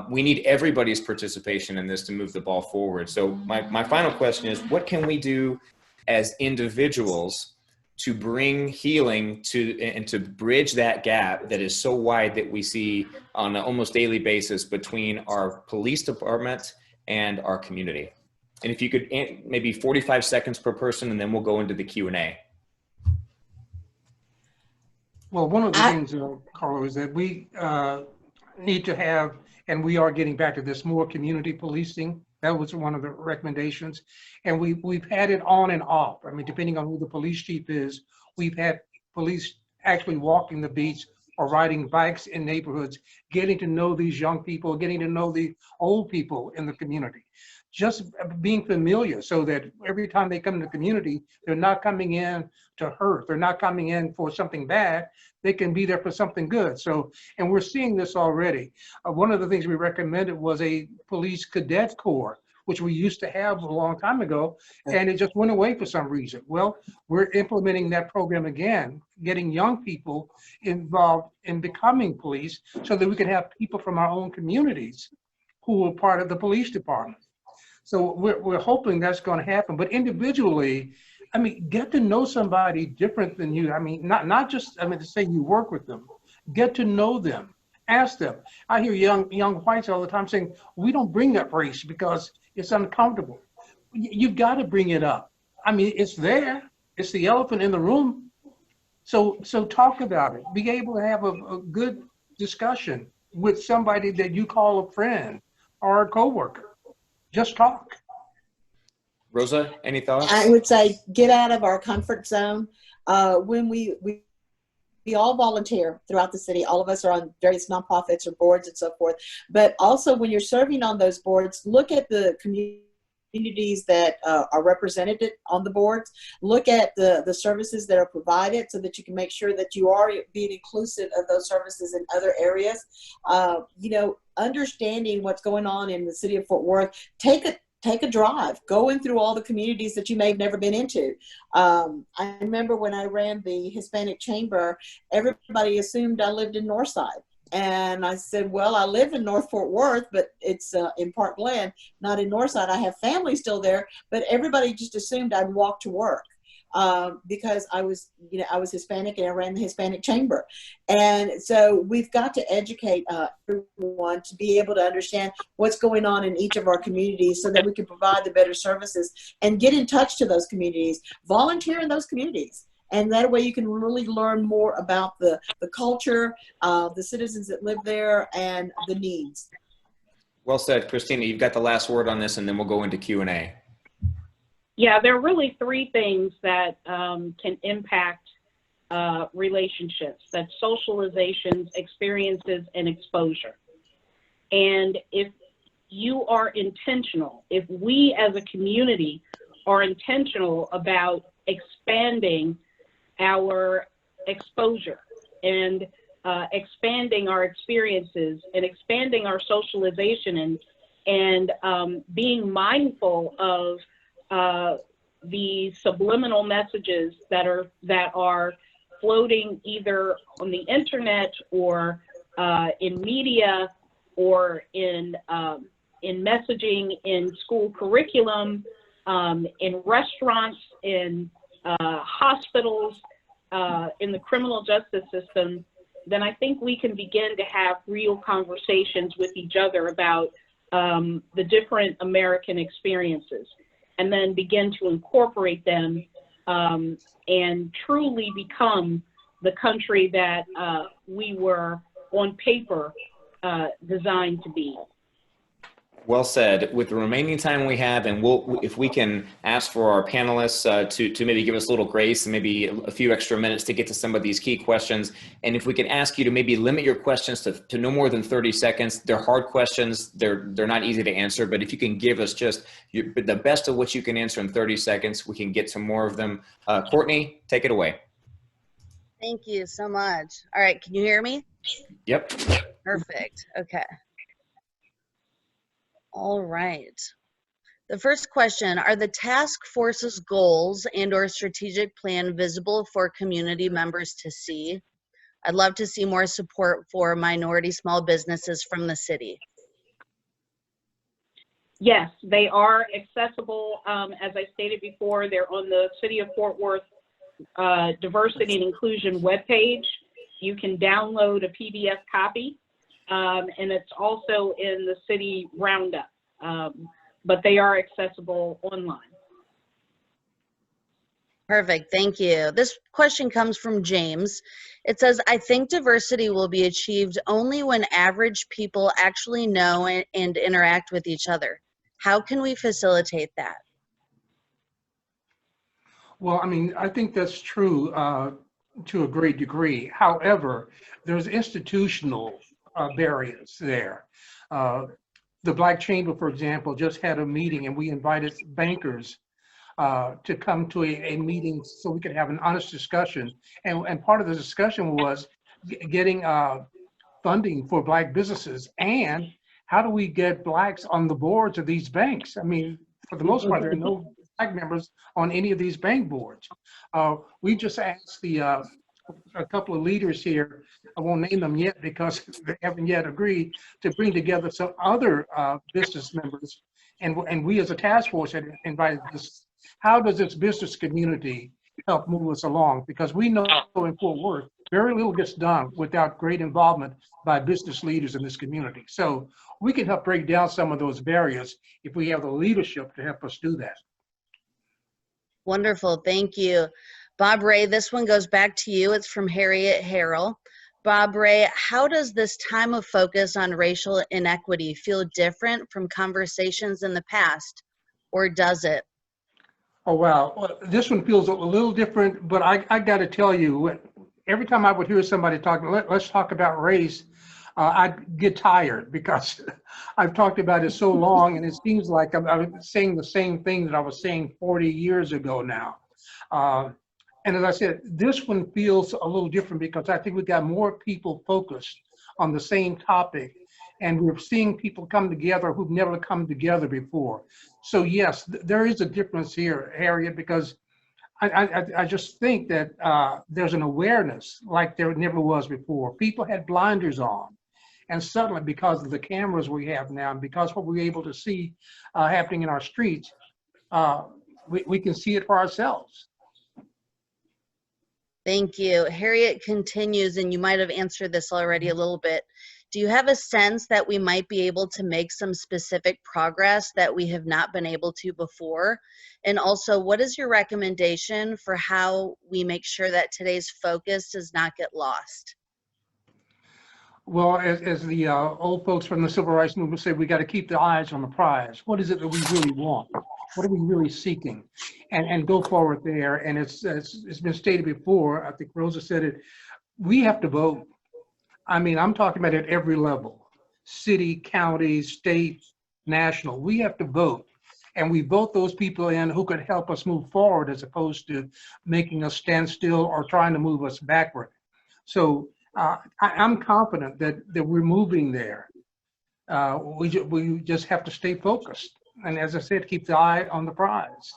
we need everybody's participation in this to move the ball forward. So my final question is, what can we do as individuals to bring healing and to bridge that gap that is so wide that we see on an almost daily basis between our police department and our community? And if you could, maybe 45 seconds per person, and then we'll go into the Q&A. Well, one of the things, Carlo, is that we need to have, and we are getting back to this, more community policing. That was one of the recommendations. And we've had it on and off. I mean, depending on who the police chief is, we've had police actually walking the beats or riding bikes in neighborhoods, getting to know these young people, getting to know the old people in the community. Just being familiar so that every time they come to the community, they're not coming in to hurt. They're not coming in for something bad. They can be there for something good. So, and we're seeing this already. One of the things we recommended was a police cadet corps, which we used to have a long time ago, and it just went away for some reason. Well, we're implementing that program again, getting young people involved in becoming police so that we can have people from our own communities who are part of the police department. So we're hoping that's going to happen. But individually, I mean, get to know somebody different than you. I mean, not just, I mean, to say you work with them. Get to know them. Ask them. I hear young whites all the time saying, we don't bring up race because it's uncomfortable. You've got to bring it up. I mean, it's there. It's the elephant in the room. So talk about it. Be able to have a good discussion with somebody that you call a friend or a coworker. Just talk. Rosa, any thoughts? I would say get out of our comfort zone. When we all volunteer throughout the city. All of us are on various nonprofits or boards and so forth. But also when you're serving on those boards, look at the communities that are represented on the boards. Look at the services that are provided so that you can make sure that you are being inclusive of those services in other areas. You know, understanding what's going on in the city of Fort Worth, take a drive, go in through all the communities that you may have never been into. I remember when I ran the Hispanic Chamber, everybody assumed I lived in Northside. And I said, well, I live in North Fort Worth, but it's in Park Glen, not in Northside. I have family still there, but everybody just assumed I'd walk to work because I was Hispanic and I ran the Hispanic chamber. And so we've got to educate everyone to be able to understand what's going on in each of our communities so that we can provide the better services and get in touch to those communities, volunteer in those communities. And that way you can really learn more about the culture, the citizens that live there, and the needs. Well said, Christina. You've got the last word on this, and then we'll go into Q&A. Yeah, there are really three things that can impact relationships. That's socializations, experiences, and exposure. And if you are intentional, if we as a community are intentional about expanding our exposure and expanding our experiences and expanding our socialization and being mindful of the subliminal messages that are floating either on the internet or in media or in messaging in school curriculum, in restaurants, in hospitals, in the criminal justice system, then I think we can begin to have real conversations with each other about the different American experiences, and then begin to incorporate them and truly become the country that we were on paper designed to be. Well said. With the remaining time we have, and if we can ask for our panelists to maybe give us a little grace and maybe a few extra minutes to get to some of these key questions. And if we can ask you to maybe limit your questions to no more than 30 seconds. They're hard questions. They're not easy to answer, but if you can give us just the best of what you can answer in 30 seconds, we can get some more of them. Courtney, take it away. Thank you so much. All right, can you hear me? Yep. Perfect. Okay. All right. The first question, are the task force's goals and/or strategic plan visible for community members to see? I'd love to see more support for minority small businesses from the city. Yes, they are accessible. As I stated before, they're on the City of Fort Worth Diversity and Inclusion webpage. You can download a PDF copy, and it's also in the city roundup, but they are accessible online. Perfect, thank you. This question comes from James. It says, I think diversity will be achieved only when average people actually know and interact with each other. How can we facilitate that? Well, I mean, I think that's true to a great degree. However, there's institutional barriers there. The Black Chamber, for example, just had a meeting and we invited bankers to come to a meeting so we could have an honest discussion. And part of the discussion was getting funding for Black businesses and how do we get Blacks on the boards of these banks? I mean, for the most part, there are no Black members on any of these bank boards. We just asked a couple of leaders here, I won't name them yet because they haven't yet agreed, to bring together some other business members. And we as a task force had invited this. How does this business community help move us along? Because we know in Fort Worth, very little gets done without great involvement by business leaders in this community. So we can help break down some of those barriers if we have the leadership to help us do that. Wonderful, thank you. Bob Ray, this one goes back to you. It's from Harriet Harrell. Bob Ray, how does this time of focus on racial inequity feel different from conversations in the past, or does it? Oh, wow. Well, this one feels a little different, but I got to tell you, every time I would hear somebody talking, let's talk about race, I'd get tired because I've talked about it so long, and it seems like I'm saying the same thing that I was saying 40 years ago now. And as I said, this one feels a little different because I think we got more people focused on the same topic, and we're seeing people come together who've never come together before. So yes, there is a difference here, Harriet, because I just think that there's an awareness like there never was before. People had blinders on. And suddenly, because of the cameras we have now, and because what we're able to see happening in our streets, we can see it for ourselves. Thank you. Harriet continues, and you might have answered this already a little bit. Do you have a sense that we might be able to make some specific progress that we have not been able to before? And also, what is your recommendation for how we make sure that today's focus does not get lost? Well, as the old folks from the civil rights movement say, we got to keep the eyes on the prize. What is it that we really want? What are we really seeking? And go forward there. And it's been stated before, I think Rosa said it, we have to vote. I mean, I'm talking about at every level, city, county, state, national. We have to vote. And we vote those people in who could help us move forward as opposed to making us stand still or trying to move us backward. So I'm confident that we're moving there. We just have to stay focused. And as I said, keep the eye on the prize.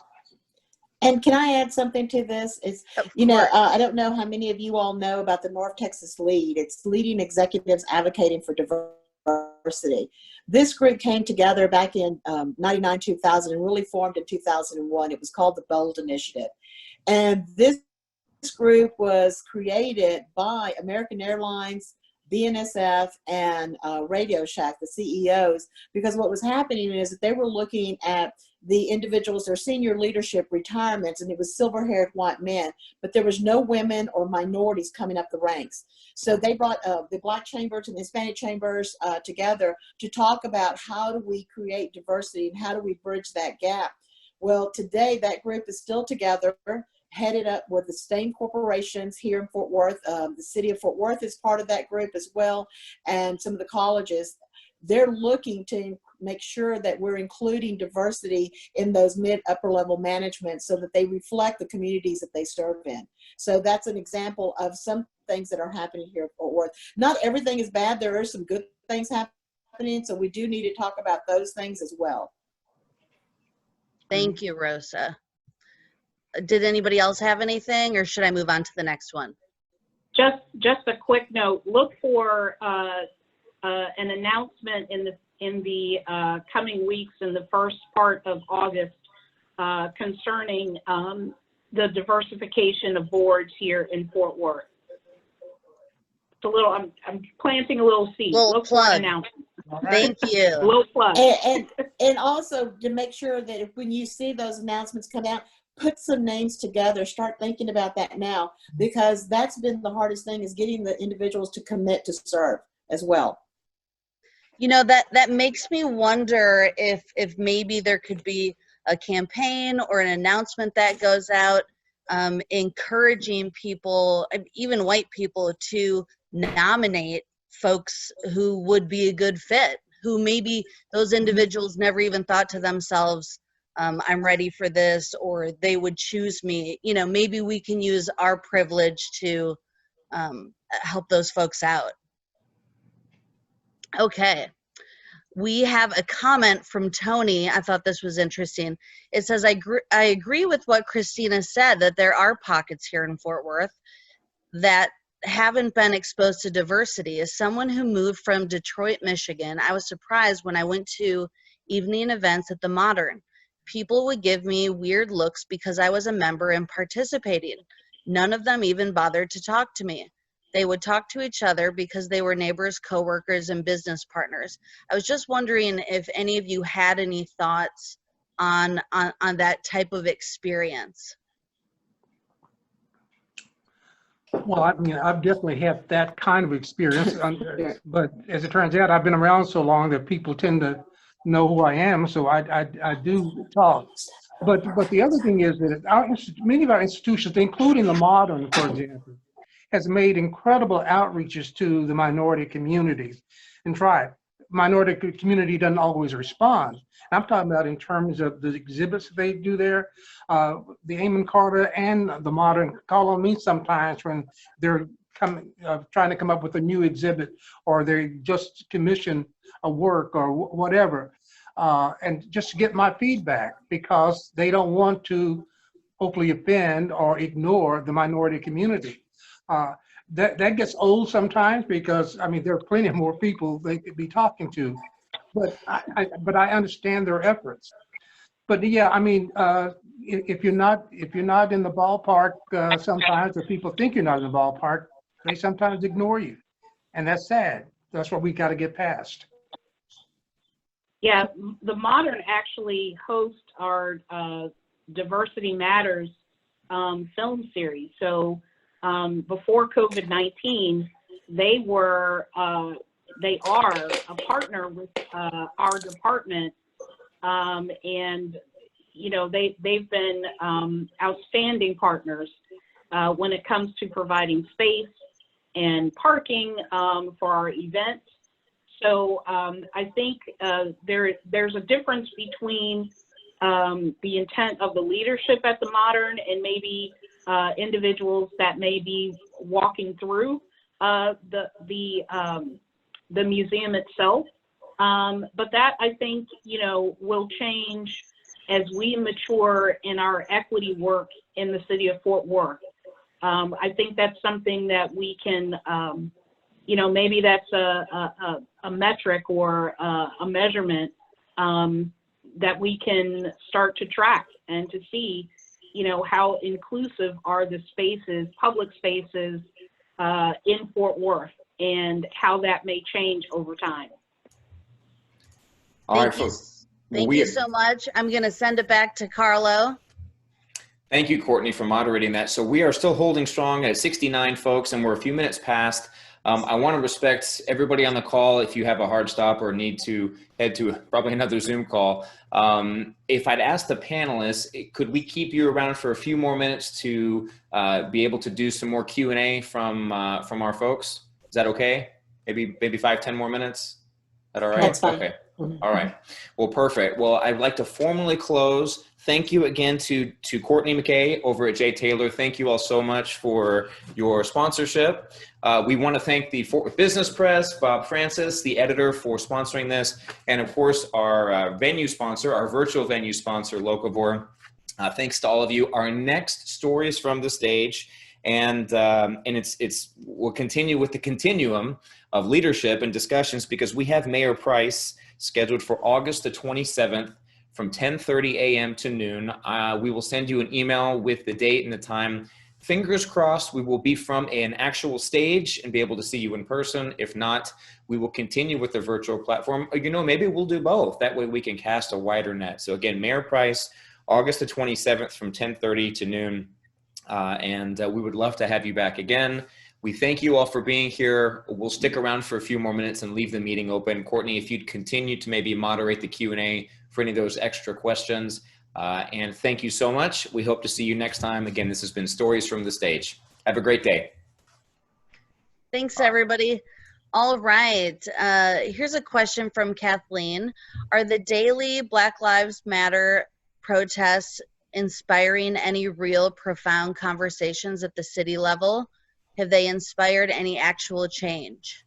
And can I add something to this? It's, you know, I don't know how many of you all know about the North Texas Lead. It's Leading Executives Advocating for Diversity. This group came together back in 99, 2000 and really formed in 2001. It was called the BOLD Initiative. And this group was created by American Airlines, BNSF, and Radio Shack, the CEOs, because what was happening is that they were looking at the individuals, their senior leadership retirements, and it was silver-haired white men, but there was no women or minorities coming up the ranks. So they brought the Black chambers and the Hispanic chambers together to talk about how do we create diversity and how do we bridge that gap. Well, today that group is still together, headed up with the same corporations here in Fort Worth. The city of Fort Worth is part of that group as well, and some of the colleges. They're looking to make sure that we're including diversity in those mid-upper level management so that they reflect the communities that they serve in. So that's an example of some things that are happening here at Fort Worth. Not everything is bad. There are some good things happening, so we do need to talk about those things as well. Thank you, Rosa. Did anybody else have anything, or should I move on to the next one? Just a quick note. Look for an announcement in the coming weeks in the first part of August concerning the diversification of boards here in Fort Worth. It's a little. I'm planting a little seed. Look for an announcement. Thank you. Little plug. And also to make sure that when you see those announcements come out, put some names together, start thinking about that now, because that's been the hardest thing, is getting the individuals to commit to serve as well. You know, that makes me wonder if maybe there could be a campaign or an announcement that goes out encouraging people, even white people, to nominate folks who would be a good fit, who maybe those individuals never even thought to themselves, I'm ready for this, or they would choose me. You know, maybe we can use our privilege to help those folks out. Okay. We have a comment from Tony. I thought this was interesting. It says, I agree with what Christina said, that there are pockets here in Fort Worth that haven't been exposed to diversity. As someone who moved from Detroit, Michigan, I was surprised when I went to evening events at the Modern. People would give me weird looks because I was a member and participating. None of them even bothered to talk to me. They would talk to each other because they were neighbors, coworkers, and business partners. I was just wondering if any of you had any thoughts on that type of experience. Well, I mean, I've definitely had that kind of experience, but as it turns out, I've been around so long that people tend to know who I am, so I do talk. But the other thing is that many of our institutions, including the Modern, for example, has made incredible outreaches to the minority community. And minority community doesn't always respond. I'm talking about in terms of the exhibits they do there. The Amon Carter and the Modern call on me sometimes when they're trying to come up with a new exhibit, or they just commission a work or whatever, and just to get my feedback, because they don't want to hopefully offend or ignore the minority community. That gets old sometimes because, I mean, there are plenty more people they could be talking to, but I understand their efforts. But yeah, I mean, if you're not in the ballpark, sometimes, or people think you're not in the ballpark, they sometimes ignore you, and that's sad. That's what we got to get past. Yeah, the Modern actually hosts our Diversity Matters film series. So before COVID-19, they are a partner with our department, and you know they've been outstanding partners when it comes to providing space and parking for our events. So I think there's a difference between the intent of the leadership at the Modern and maybe individuals that may be walking through the museum itself. But that, I think, you know, will change as we mature in our equity work in the city of Fort Worth. I think that's something that we can, you know, maybe that's a metric or a measurement that we can start to track and to see, you know, how inclusive are the spaces, public spaces in Fort Worth, and how that may change over time. All right, Thank you. folks. Thank you so much. I'm going to send it back to Carlo. Thank you, Courtney, for moderating that. So we are still holding strong at 69 folks, and we're a few minutes past. I want to respect everybody on the call. If you have a hard stop or need to head to probably another Zoom call, if I'd ask the panelists, could we keep you around for a few more minutes to be able to do some more Q&A from our folks? Is that okay? Maybe 5-10 more minutes? Is that all right? That's fine. Okay. All right. Well, perfect. Well, I'd like to formally close. Thank you again to Courtney Mckay over at J. Taylor. Thank you all so much for your sponsorship. We want to thank the Fort Worth Business Press, Bob Francis, the editor, for sponsoring this. And of course, our venue sponsor, our virtual venue sponsor, Locavore. Thanks to all of you. Our next story is from the stage. And we'll continue with the continuum of leadership and discussions, because we have Mayor Price scheduled for August the 27th from 10:30 a.m. to noon. We will send you an email with the date and the time. Fingers crossed we will be from an actual stage and be able to see you in person. If not, we will continue with the virtual platform. You know, maybe we'll do both. That way we can cast a wider net. So again, Mayor Price, August the 27th from 10:30 to noon. We would love to have you back again. We thank you all for being here. We'll stick around for a few more minutes and leave the meeting open. Courtney, if you'd continue to maybe moderate the Q&A for any of those extra questions. And thank you so much. We hope to see you next time. Again, this has been Stories from the Stage. Have a great day. Thanks, everybody. All right. Here's a question from Kathleen. Are the daily Black Lives Matter protests inspiring any real profound conversations at the city level? Have they inspired any actual change?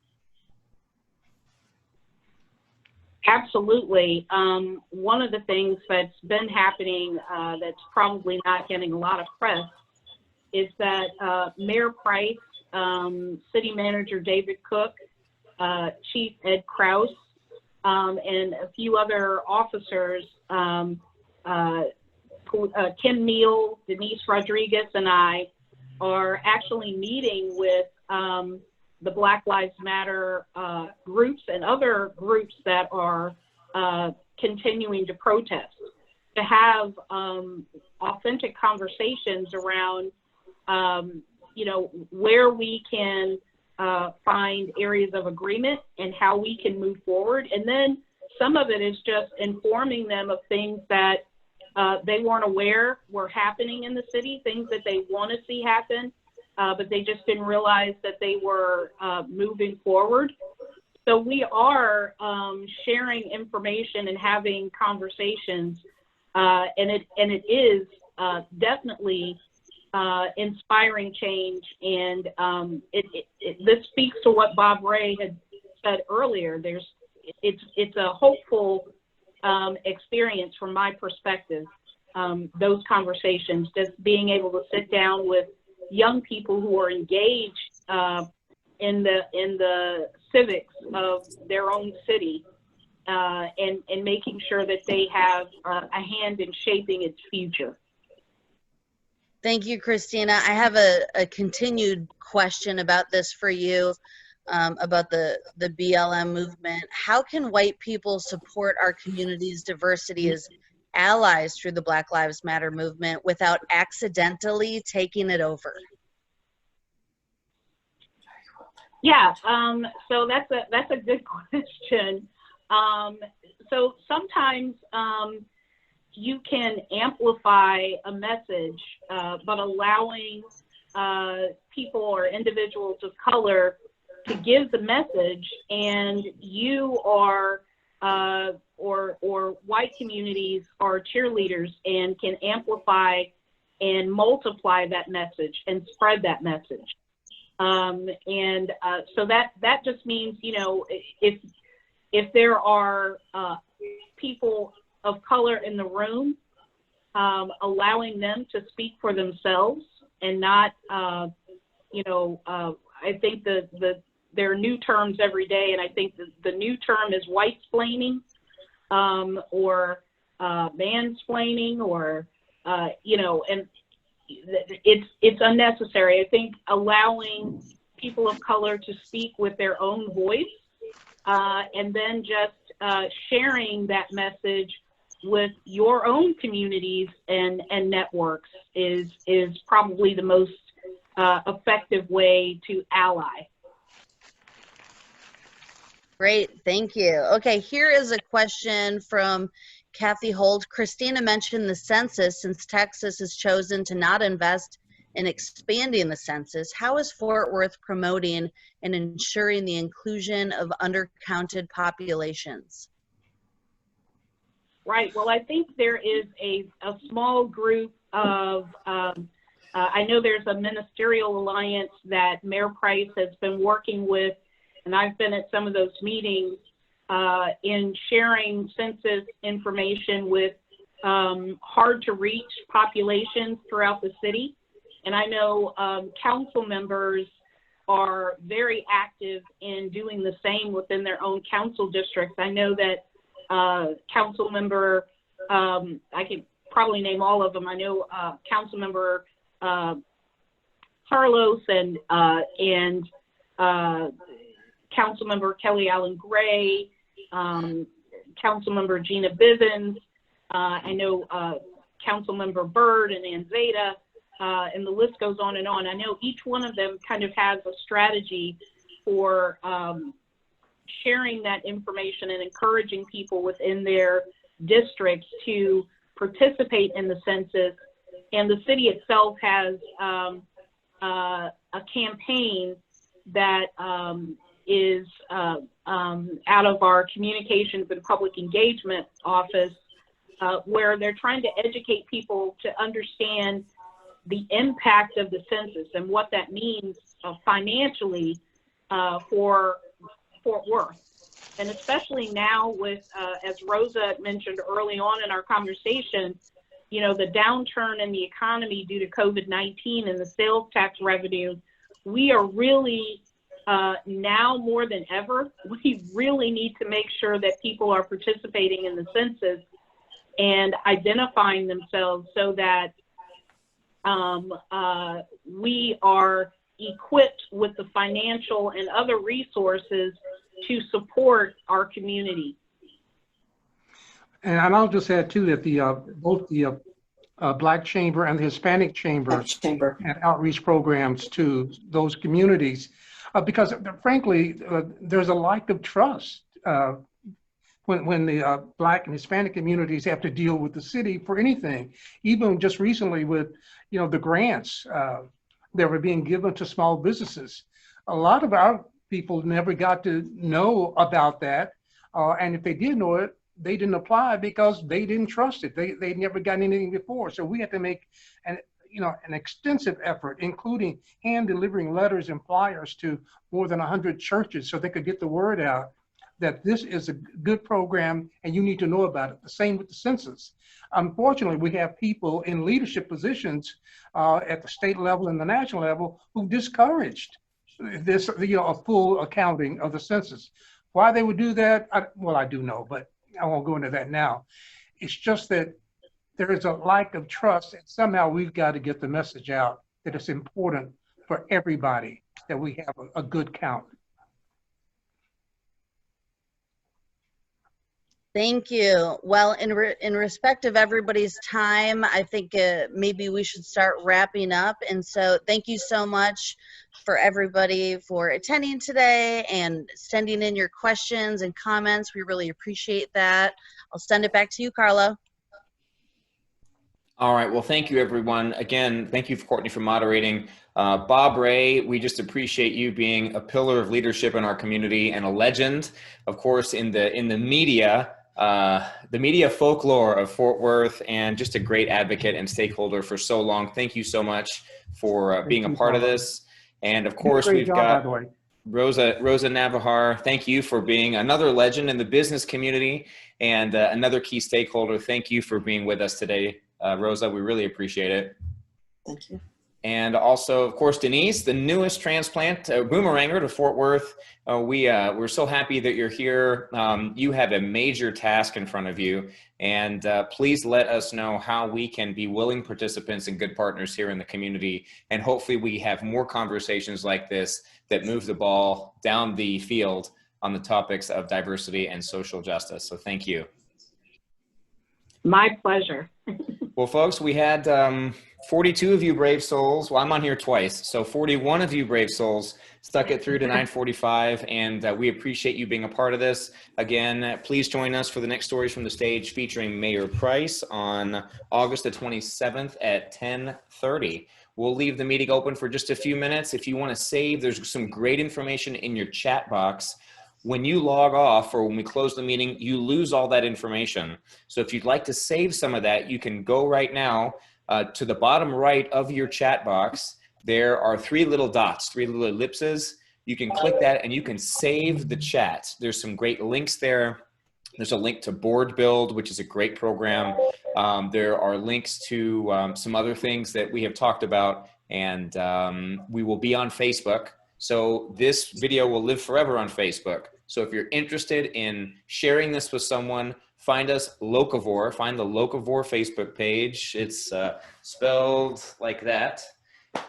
Absolutely. One of the things that's been happening that's probably not getting a lot of press is that Mayor Price, City Manager David Cook, Chief Ed Krause, and a few other officers, Kim Neal, Denise Rodriguez, and I are actually meeting with the Black Lives Matter groups and other groups that are continuing to protest, to have authentic conversations around, you know, where we can find areas of agreement and how we can move forward. And then some of it is just informing them of things that they weren't aware were happening in the city, things that they want to see happen, but they just didn't realize that they were moving forward. So we are sharing information and having conversations, and it is definitely inspiring change. And this speaks to what Bob Ray had said earlier. It's a hopeful experience from my perspective, those conversations, just being able to sit down with young people who are engaged in the civics of their own city, and making sure that they have a hand in shaping its future. Thank you, Christina. I have a continued question about this for you, about the BLM movement. How can white people support our community's diversity as allies through the Black Lives Matter movement without accidentally taking it over? Yeah, so that's a good question. So sometimes you can amplify a message, but allowing people or individuals of color to give the message, and you are or white communities are cheerleaders and can amplify and multiply that message and spread that message. So that just means, you know, if there are people of color in the room, allowing them to speak for themselves and not, you know, I think there are new terms every day, and I think the new term is white-splaining, or mansplaining, or, you know, and it's unnecessary. I think allowing people of color to speak with their own voice, and then just sharing that message with your own communities and networks is probably the most effective way to ally. Great, thank you. Okay, here is a question from Kathy Holt. Christina mentioned the census. Since Texas has chosen to not invest in expanding the census, how is Fort Worth promoting and ensuring the inclusion of undercounted populations? Right, well, I think there is a small group of, I know there's a ministerial alliance that Mayor Price has been working with, and I've been at some of those meetings in sharing census information with hard to reach populations throughout the city. And I know council members are very active in doing the same within their own council districts. I know that council member, I can probably name all of them. I know council member Carlos and Councilmember Kelly Allen Gray, Councilmember Gina Bivens, I know Councilmember Byrd and Anzeta, and the list goes on and on. I know each one of them kind of has a strategy for sharing that information and encouraging people within their districts to participate in the census. And the city itself has a campaign that is out of our communications and public engagement office, where they're trying to educate people to understand the impact of the census and what that means financially for Fort Worth. And especially now with, as Rosa mentioned early on in our conversation, you know, the downturn in the economy due to COVID-19 and the sales tax revenue, we are really now more than ever, we really need to make sure that people are participating in the census and identifying themselves so that we are equipped with the financial and other resources to support our community. And I'll just add too that both the Black Chamber and the Hispanic Chamber had outreach programs to those communities, because frankly, there's a lack of trust when the Black and Hispanic communities have to deal with the city for anything. Even just recently with, you know, the grants that were being given to small businesses. A lot of our people never got to know about that, and if they did know it, they didn't apply because they didn't trust it. They never got anything before. So we had to make an extensive effort, including hand delivering letters and flyers to more than 100 churches so they could get the word out that this is a good program and you need to know about it. The same with the census. Unfortunately, we have people in leadership positions at the state level and the national level who discouraged this, a full accounting of the census. Why they would do that, I do know, but I won't go into that now. It's just that there is a lack of trust, and somehow we've got to get the message out that it's important for everybody that we have a good count. Thank you. Well, in respect of everybody's time, I think maybe we should start wrapping up. And so thank you so much for everybody for attending today and sending in your questions and comments. We really appreciate that. I'll send it back to you, Carlo. All right. Well, thank you, everyone. Again, thank you, Courtney, for moderating. Bob Ray, we just appreciate you being a pillar of leadership in our community and a legend, of course, in the media folklore of Fort Worth, and just a great advocate and stakeholder for so long. Thank you so much for being a part of this. And of course, we've got Rosa Navejar. Thank you for being another legend in the business community and another key stakeholder. Thank you for being with us today, Rosa. We really appreciate it. Thank you. And also, of course, Denise, the newest transplant boomeranger to Fort Worth. We're so happy that you're here. You have a major task in front of you, and please let us know how we can be willing participants and good partners here in the community. And hopefully we have more conversations like this that move the ball down the field on the topics of diversity and social justice. So thank you. My pleasure. Well, folks, we had 42 of you brave souls. Well, I'm on here twice. So 41 of you brave souls stuck it through to 9:45, and we appreciate you being a part of this. Again, please join us for the next Stories from the Stage featuring Mayor Price on August the 27th at 10:30. We'll leave the meeting open for just a few minutes. If you want to save, there's some great information in your chat box. When you log off or when we close the meeting, you lose all that information. So if you'd like to save some of that, you can go right now to the bottom right of your chat box. There are three little dots, three little ellipses. You can click that and you can save the chat. There's some great links there. There's a link to Board Build, which is a great program. There are links to some other things that we have talked about, and we will be on Facebook. So this video will live forever on Facebook. So if you're interested in sharing this with someone, find us Locavore, find the Locavore Facebook page. It's spelled like that.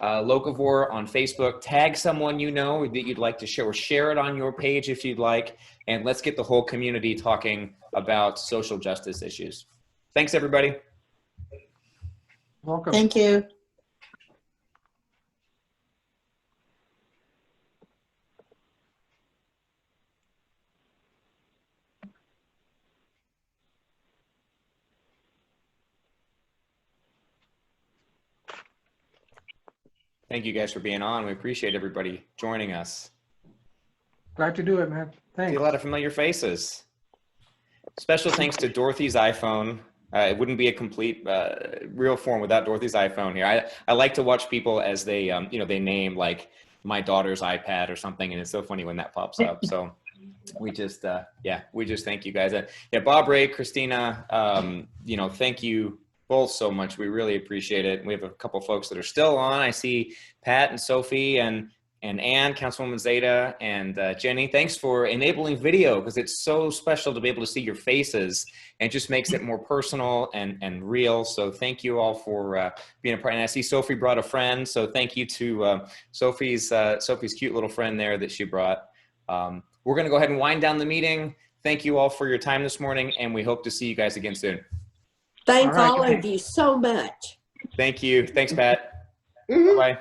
Locavore on Facebook. Tag someone you know that you'd like to share, or share it on your page if you'd like. And let's get the whole community talking about social justice issues. Thanks, everybody. Welcome. Thank you. Thank you guys for being on. We appreciate everybody joining us. Glad to do it, man. Thanks. See a lot of familiar faces. Special thanks to Dorothy's iPhone. It wouldn't be a complete real form without Dorothy's iPhone here. I like to watch people as they, they name like my daughter's iPad or something, and it's so funny when that pops up. So we just, we just thank you guys. Bob Ray, Christina, thank you both so much. We really appreciate it. We have a couple folks that are still on. I see Pat and Sophie and Ann, Councilwoman Zeta, and Jenny. Thanks for enabling video, because it's so special to be able to see your faces, and it just makes it more personal and real. So thank you all for being a part. And I see Sophie brought a friend, so thank you to Sophie's cute little friend there that she brought. We're going to go ahead and wind down the meeting. Thank you all for your time this morning, and we hope to see you guys again soon. Thank all of you so much. Thank you. Thanks, Pat. Mm-hmm. Bye-bye.